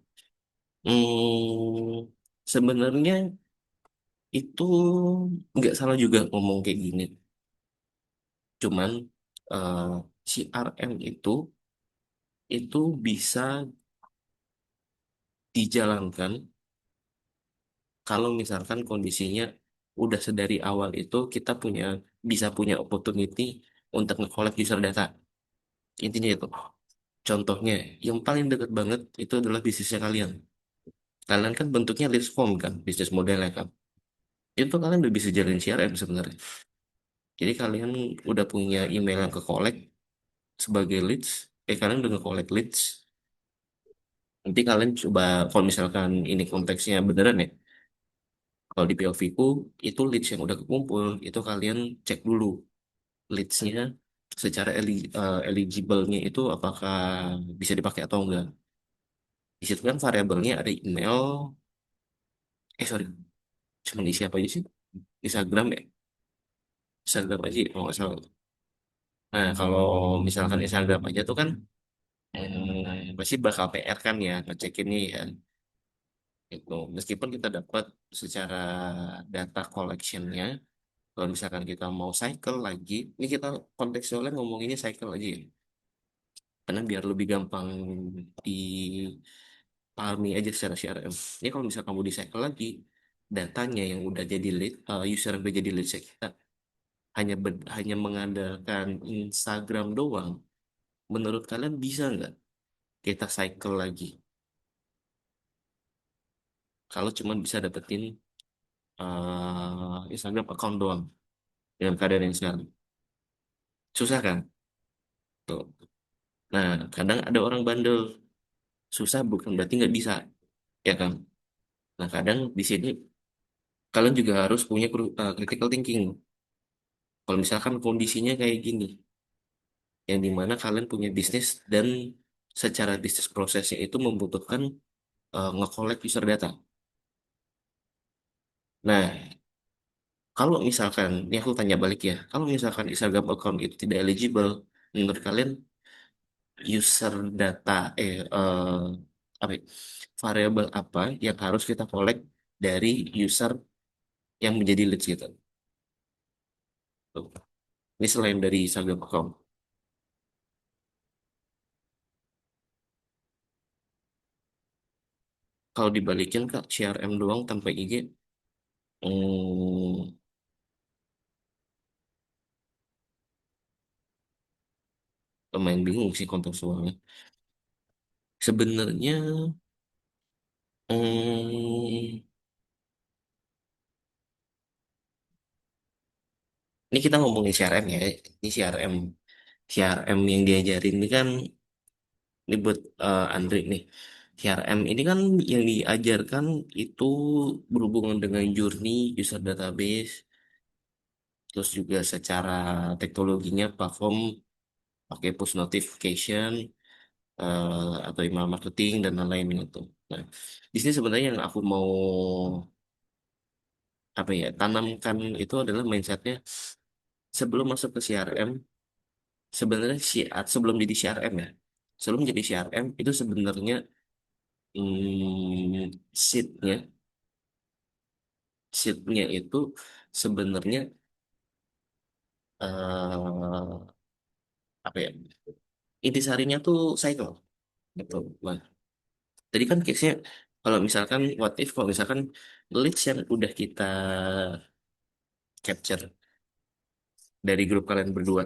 Sebenarnya itu nggak salah juga ngomong kayak gini. Cuman eh, CRM itu bisa dijalankan kalau misalkan kondisinya udah sedari awal itu kita bisa punya opportunity untuk nge-collect user data. Intinya itu. Contohnya, yang paling dekat banget itu adalah bisnisnya kalian. Kalian kan bentuknya lead form kan, bisnis modelnya kan. Itu kalian udah bisa jalin CRM sebenarnya. Jadi kalian udah punya email yang ke-collect sebagai leads, kalian udah nge-collect leads. Nanti kalian coba, kalau misalkan ini konteksnya beneran ya, kalau di PLV ku, itu leads yang udah kekumpul, itu kalian cek dulu leads-nya secara eligible-nya itu apakah bisa dipakai atau enggak. Di situ kan variabelnya ada email, sorry, cuma isi apa aja sih? Instagram ya? Instagram aja, kalau nggak salah. Nah, kalau misalkan Instagram aja tuh kan, pasti bakal PR kan ya, ngecek ini ya. Itu. Meskipun kita dapat secara data collection-nya, kalau misalkan kita mau cycle lagi, ini kita kontekstualnya ngomonginnya cycle aja ya. Karena biar lebih gampang dipahami aja secara CRM. Ini kalau misalkan kamu di cycle lagi, datanya yang udah jadi lead, user yang udah jadi lead kita, hanya mengandalkan Instagram doang, menurut kalian bisa nggak kita cycle lagi? Kalau cuma bisa dapetin Instagram account doang dengan keadaan yang sekarang. Susah kan? Tuh. Nah, kadang ada orang bandel. Susah bukan berarti nggak bisa, ya kan? Nah, kadang di sini kalian juga harus punya critical thinking. Kalau misalkan kondisinya kayak gini, yang dimana kalian punya bisnis dan secara bisnis prosesnya itu membutuhkan nge-collect user data. Nah, kalau misalkan, ini aku tanya balik ya, kalau misalkan Instagram account itu tidak eligible, menurut kalian user data, apa ya, variabel apa yang harus kita collect dari user yang menjadi leads gitu? Tuh. Ini selain dari Instagram account. Kalau dibalikin Kak, CRM doang tanpa IG, hmm, lumayan bingung sih kontekstualnya. Sebenarnya, hmm, ini kita ngomongin CRM ya. Ini CRM yang diajarin ini kan, ini buat Andri nih. CRM ini kan yang diajarkan itu berhubungan dengan journey, user database, terus juga secara teknologinya platform pakai push notification, atau email marketing dan lain-lain gitu. Nah, di sini sebenarnya yang aku mau apa ya tanamkan itu adalah mindsetnya sebelum masuk ke CRM, sebenarnya sebelum jadi CRM ya, sebelum jadi CRM itu sebenarnya seatnya seatnya itu sebenarnya eh apa ya, intisarinya tuh cycle gitu. Nah, tadi kan case-nya kalau misalkan what if kalau misalkan leads yang udah kita capture dari grup kalian berdua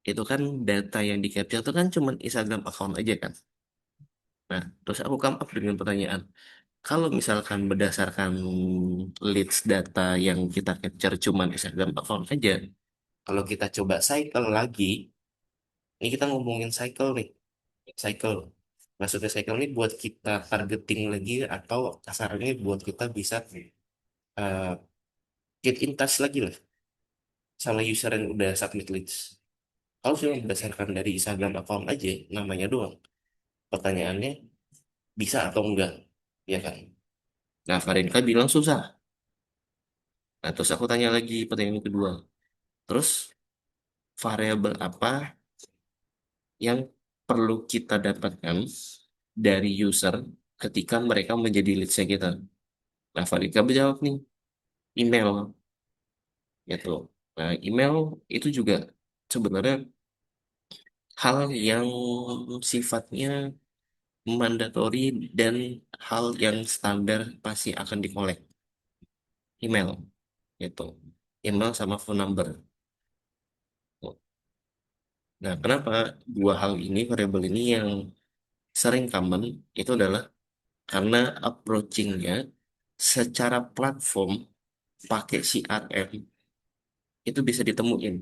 itu kan data yang di capture itu kan cuma Instagram account aja kan. Nah, terus aku come up dengan pertanyaan, kalau misalkan berdasarkan leads data yang kita capture cuma Instagram account aja, kalau kita coba cycle lagi, ini kita ngomongin cycle nih, cycle. Maksudnya cycle ini buat kita targeting lagi atau kasarnya buat kita bisa get in touch lagi lah sama user yang udah submit leads. Kalau cuma berdasarkan dari Instagram account aja, namanya doang. Pertanyaannya bisa atau enggak, ya kan? Nah, Farinka bilang susah. Nah, terus aku tanya lagi pertanyaan kedua. Terus variabel apa yang perlu kita dapatkan dari user ketika mereka menjadi leads kita? Nah, Farinka menjawab nih, email, gitu. Nah, email itu juga sebenarnya hal yang sifatnya mandatori dan hal yang standar pasti akan dikolek. Email, gitu. Email sama phone number. Nah, kenapa dua hal ini, variabel ini yang sering common itu adalah karena approachingnya secara platform pakai CRM itu bisa ditemuin.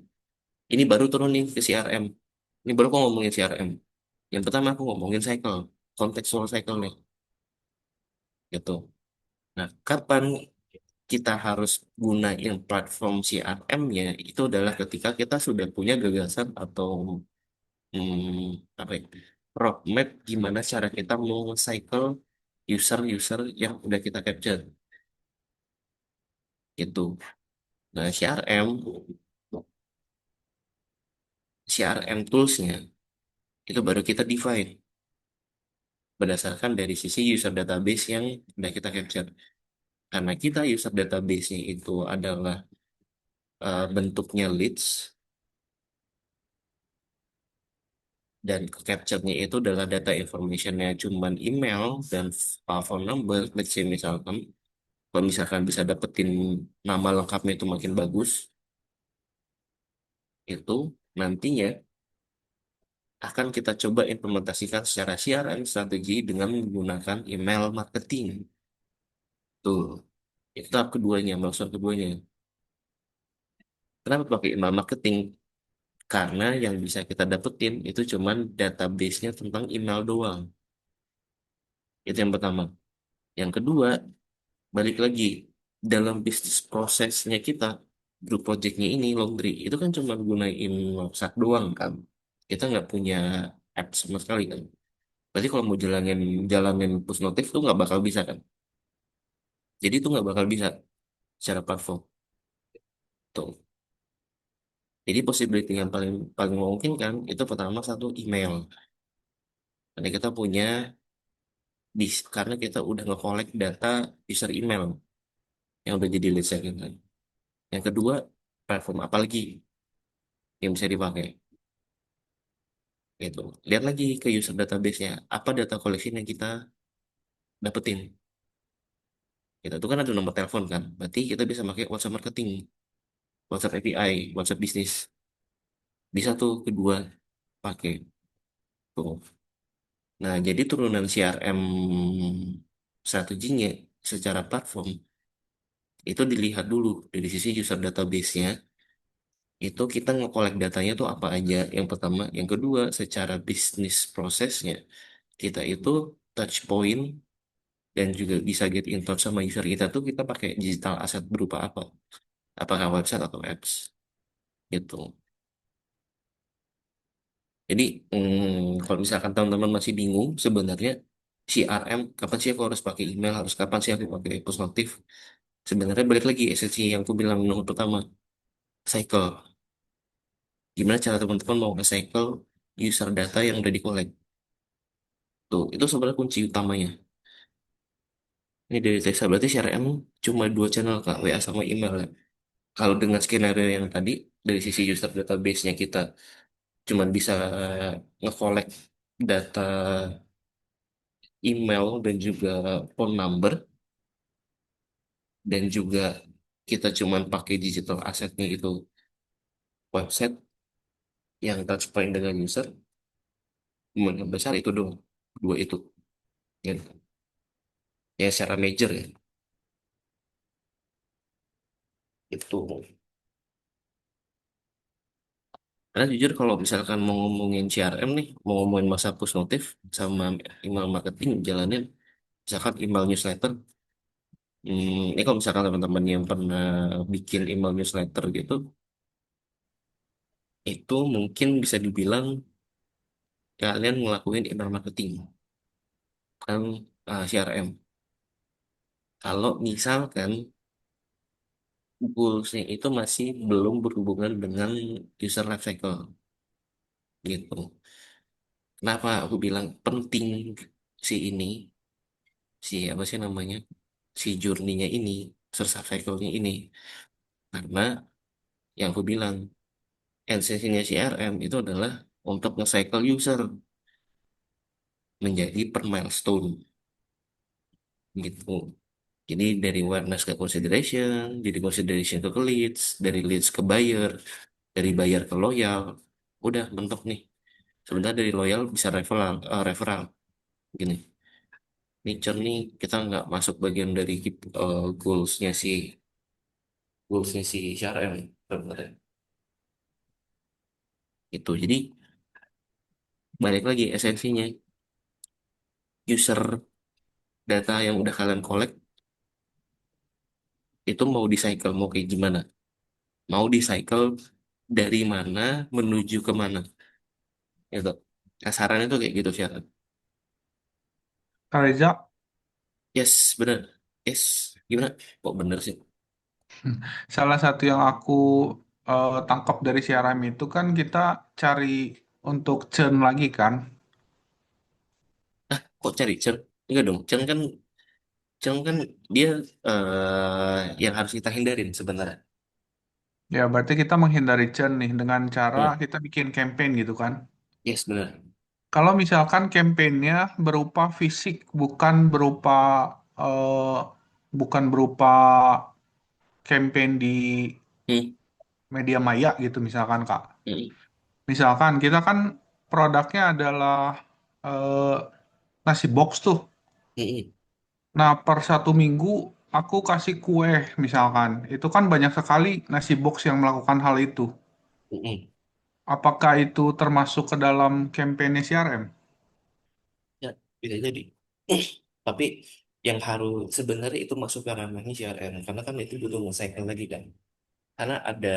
Ini baru turun nih ke CRM. Ini baru aku ngomongin CRM. Yang pertama aku ngomongin cycle, contextual cycle nih, gitu. Nah, kapan kita harus gunain platform CRM-nya itu adalah ketika kita sudah punya gagasan atau apa ya, roadmap gimana cara kita mau cycle user-user yang udah kita capture gitu. Nah, CRM tools-nya itu baru kita define berdasarkan dari sisi user database yang udah kita capture. Karena kita user database-nya itu adalah bentuknya leads dan capture-nya itu adalah data information-nya cuman email dan phone number, let's say misalkan, kalau misalkan bisa dapetin nama lengkapnya itu makin bagus, itu nantinya akan kita coba implementasikan secara CRM strategi dengan menggunakan email marketing. Tuh, itu tahap keduanya, maksud keduanya. Kenapa pakai email marketing? Karena yang bisa kita dapetin itu cuman database-nya tentang email doang. Itu yang pertama. Yang kedua, balik lagi, dalam bisnis prosesnya kita, grup projectnya ini, laundry, itu kan cuma gunain website doang kan. Kita nggak punya apps sama sekali kan. Berarti kalau mau jalanin jalanin push notif tuh nggak bakal bisa kan. Jadi itu nggak bakal bisa secara platform. Tuh. Jadi possibility yang paling paling memungkinkan itu pertama satu email. Karena kita punya karena kita udah nge-collect data user email yang udah jadi lead segment kan. Yang kedua, platform apa lagi yang bisa dipakai gitu. Lihat lagi ke user database-nya. Apa data collection yang kita dapetin. Kita tuh kan ada nomor telepon kan. Berarti kita bisa pakai WhatsApp marketing, WhatsApp API, WhatsApp bisnis. Bisa tuh kedua pakai tuh. Nah, jadi turunan CRM strateginya secara platform itu dilihat dulu dari sisi user database-nya. Itu kita nge-collect datanya tuh apa aja. Yang pertama, yang kedua, secara bisnis prosesnya kita itu touch point dan juga bisa get in touch sama user kita tuh kita pakai digital asset berupa apa? Apakah website atau apps gitu. Jadi kalau misalkan teman-teman masih bingung sebenarnya CRM kapan sih aku harus pakai email, harus kapan sih aku pakai push notif? Sebenarnya balik lagi esensi yang aku bilang nomor pertama, cycle. Gimana cara teman-teman mau nge-cycle user data yang udah di-collect? Tuh, itu sebenarnya kunci utamanya. Ini dari Teksa berarti CRM cuma dua channel Kak, WA sama email ya. Kalau dengan skenario yang tadi dari sisi user database-nya kita cuman bisa nge-collect data email dan juga phone number dan juga kita cuman pakai digital assetnya itu website yang touchpoint dengan user kemungkinan besar itu dong dua itu ya, ya secara major ya itu karena jujur kalau misalkan mau ngomongin CRM nih mau ngomongin masa push notif sama email marketing jalanin misalkan email newsletter Ini kalau misalkan teman-teman yang pernah bikin email newsletter gitu, itu mungkin bisa dibilang kalian ngelakuin email marketing, kan CRM. Kalau misalkan goals-nya itu masih belum berhubungan dengan user life cycle gitu. Kenapa aku bilang penting si ini, si apa sih namanya, si journey-nya ini, user life cycle-nya ini. Karena yang aku bilang, esensinya CRM itu adalah untuk nge-cycle user menjadi per milestone gitu. Jadi dari awareness ke consideration, jadi consideration ke leads, dari leads ke buyer, dari buyer ke loyal, udah mentok nih. Sebentar dari loyal bisa referral, referral gini. Ini churn nih kita nggak masuk bagian dari goalsnya si CRM sebenarnya. Itu jadi balik lagi esensinya user data yang udah kalian collect itu mau di cycle mau kayak gimana? Mau di cycle dari mana menuju ke mana? Itu kasarannya tuh kayak gitu sih. Kak Reza, Yes, bener. Yes, gimana? Kok bener sih? salah satu yang aku tangkap dari CRM itu kan kita cari untuk churn lagi kan. Kok cari cen? Enggak dong, cen kan dia yang harus kita hindarin sebenarnya. Ya, berarti kita menghindari churn nih dengan cara Hmm, kita bikin campaign gitu kan. yes, bener. Kalau misalkan campaignnya berupa fisik, eh, bukan berupa campaign di Hmm, media maya gitu misalkan Kak. hmm, Misalkan kita kan produknya adalah eh, nasi box tuh. hmm, Nah, per satu minggu aku kasih kue misalkan. Itu kan banyak sekali nasi box yang melakukan hal itu. hmm, hmm. Apakah itu termasuk ke dalam campaign CRM? Ya, bisa jadi. Tapi yang harus sebenarnya itu masuk ke ranahnya CRM karena kan itu butuh nge-cycle lagi kan. Karena ada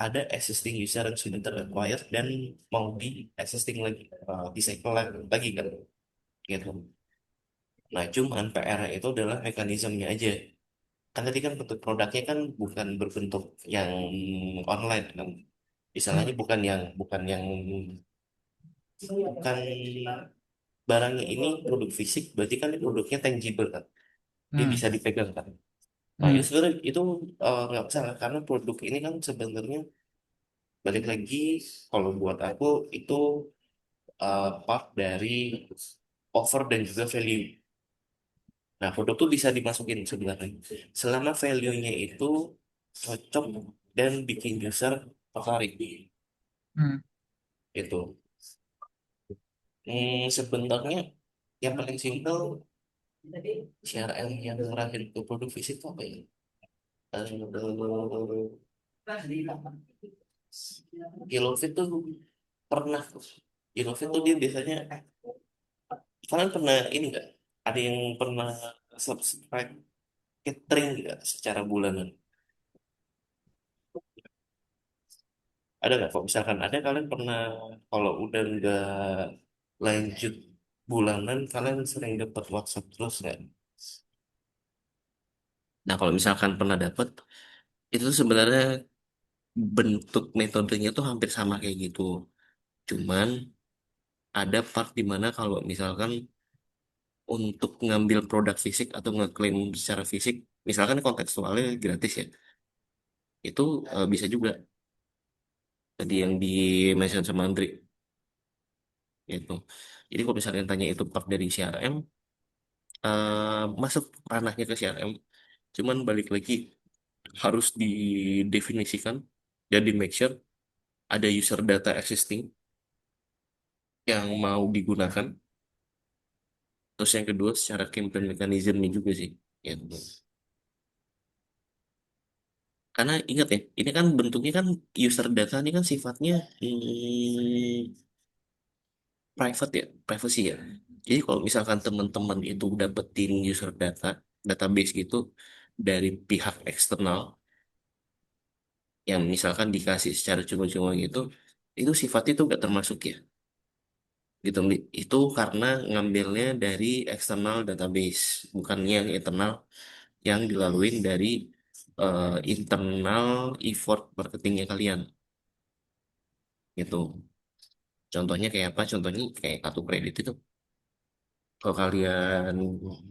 ada existing user yang sudah teracquire dan mau di existing lagi, di cycle lagi kan gitu. Nah, cuman PR itu adalah mekanismenya aja. Kan tadi kan bentuk produknya kan bukan berbentuk yang online kan. Misalnya Hmm. bukan barangnya ini produk fisik, berarti kan ini produknya tangible kan. Dia Hmm. bisa dipegang kan. Nah, itu Hmm. sebenarnya itu nggak masalah karena produk ini kan sebenarnya balik lagi kalau buat aku itu part dari offer dan juga value. Nah, produk tuh bisa dimasukin sebenarnya. Selama value-nya itu cocok dan bikin user tertarik. Hmm. Itu. Sebenarnya yang paling simpel CRM yang ngarahin ke produk fisik itu apa ya? Illovit tuh pernah. Illovit tuh dia biasanya, kalian pernah ini nggak? Ada yang pernah subscribe catering nggak secara bulanan? Ada nggak? Kalau misalkan ada, kalian pernah kalau udah nggak lanjut bulanan, kalian sering dapat WhatsApp terus nggak? Nah, kalau misalkan pernah dapat, itu tuh sebenarnya bentuk metodenya tuh hampir sama kayak gitu. Cuman ada part di mana kalau misalkan untuk ngambil produk fisik atau ngeklaim secara fisik, misalkan kontekstualnya gratis ya, itu bisa juga tadi yang di mention sama Andri itu. Jadi kalau misalnya tanya itu part dari CRM, masuk ranahnya ke CRM, cuman balik lagi harus didefinisikan dan di make sure ada user data existing yang mau digunakan. Terus yang kedua secara campaign mechanism-nya juga sih. Gitu. Karena ingat ya, ini kan bentuknya kan user data ini kan sifatnya private ya, privacy ya. Jadi kalau misalkan teman-teman itu dapetin user data, database gitu dari pihak eksternal yang misalkan dikasih secara cuma-cuma gitu, itu sifatnya itu nggak termasuk ya gitu. Itu karena ngambilnya dari eksternal database, bukan yang internal yang dilalui dari internal effort marketingnya kalian gitu. Contohnya kayak apa? Contohnya kayak kartu kredit itu. Kalau kalian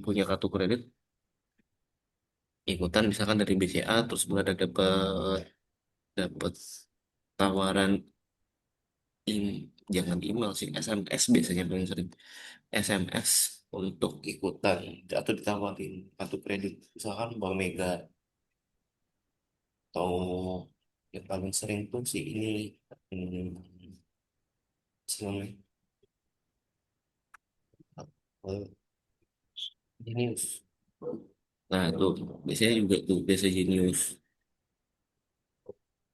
punya kartu kredit, ikutan misalkan dari BCA, terus ada dapet dapet tawaran im, jangan email sih, SMS biasanya paling sering. SMS untuk ikutan atau ditawarin kartu kredit, misalkan Bank Mega atau yang paling sering tuh sih ini namanya Genius. Nah, itu biasanya juga tuh biasa Genius.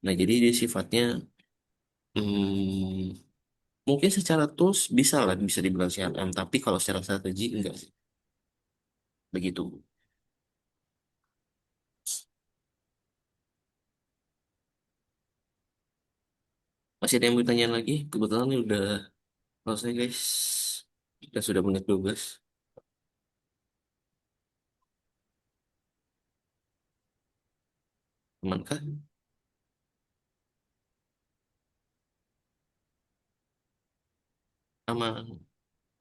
Nah, jadi dia sifatnya hmm, mungkin secara tools bisa lah bisa dibilang CRM, tapi kalau secara strategi enggak sih. Begitu. Masih ada yang mau tanya lagi? Kebetulan ini udah selesai guys. Kita sudah menit 12. Aman kah? Aman.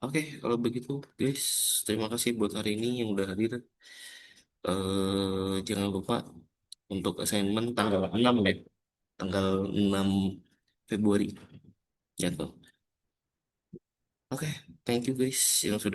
Oke, kalau begitu guys, terima kasih buat hari ini yang udah hadir. Jangan lupa untuk assignment tanggal 6 ya. Tanggal 6 Februari. Jatuh. Oke, thank you guys yang sudah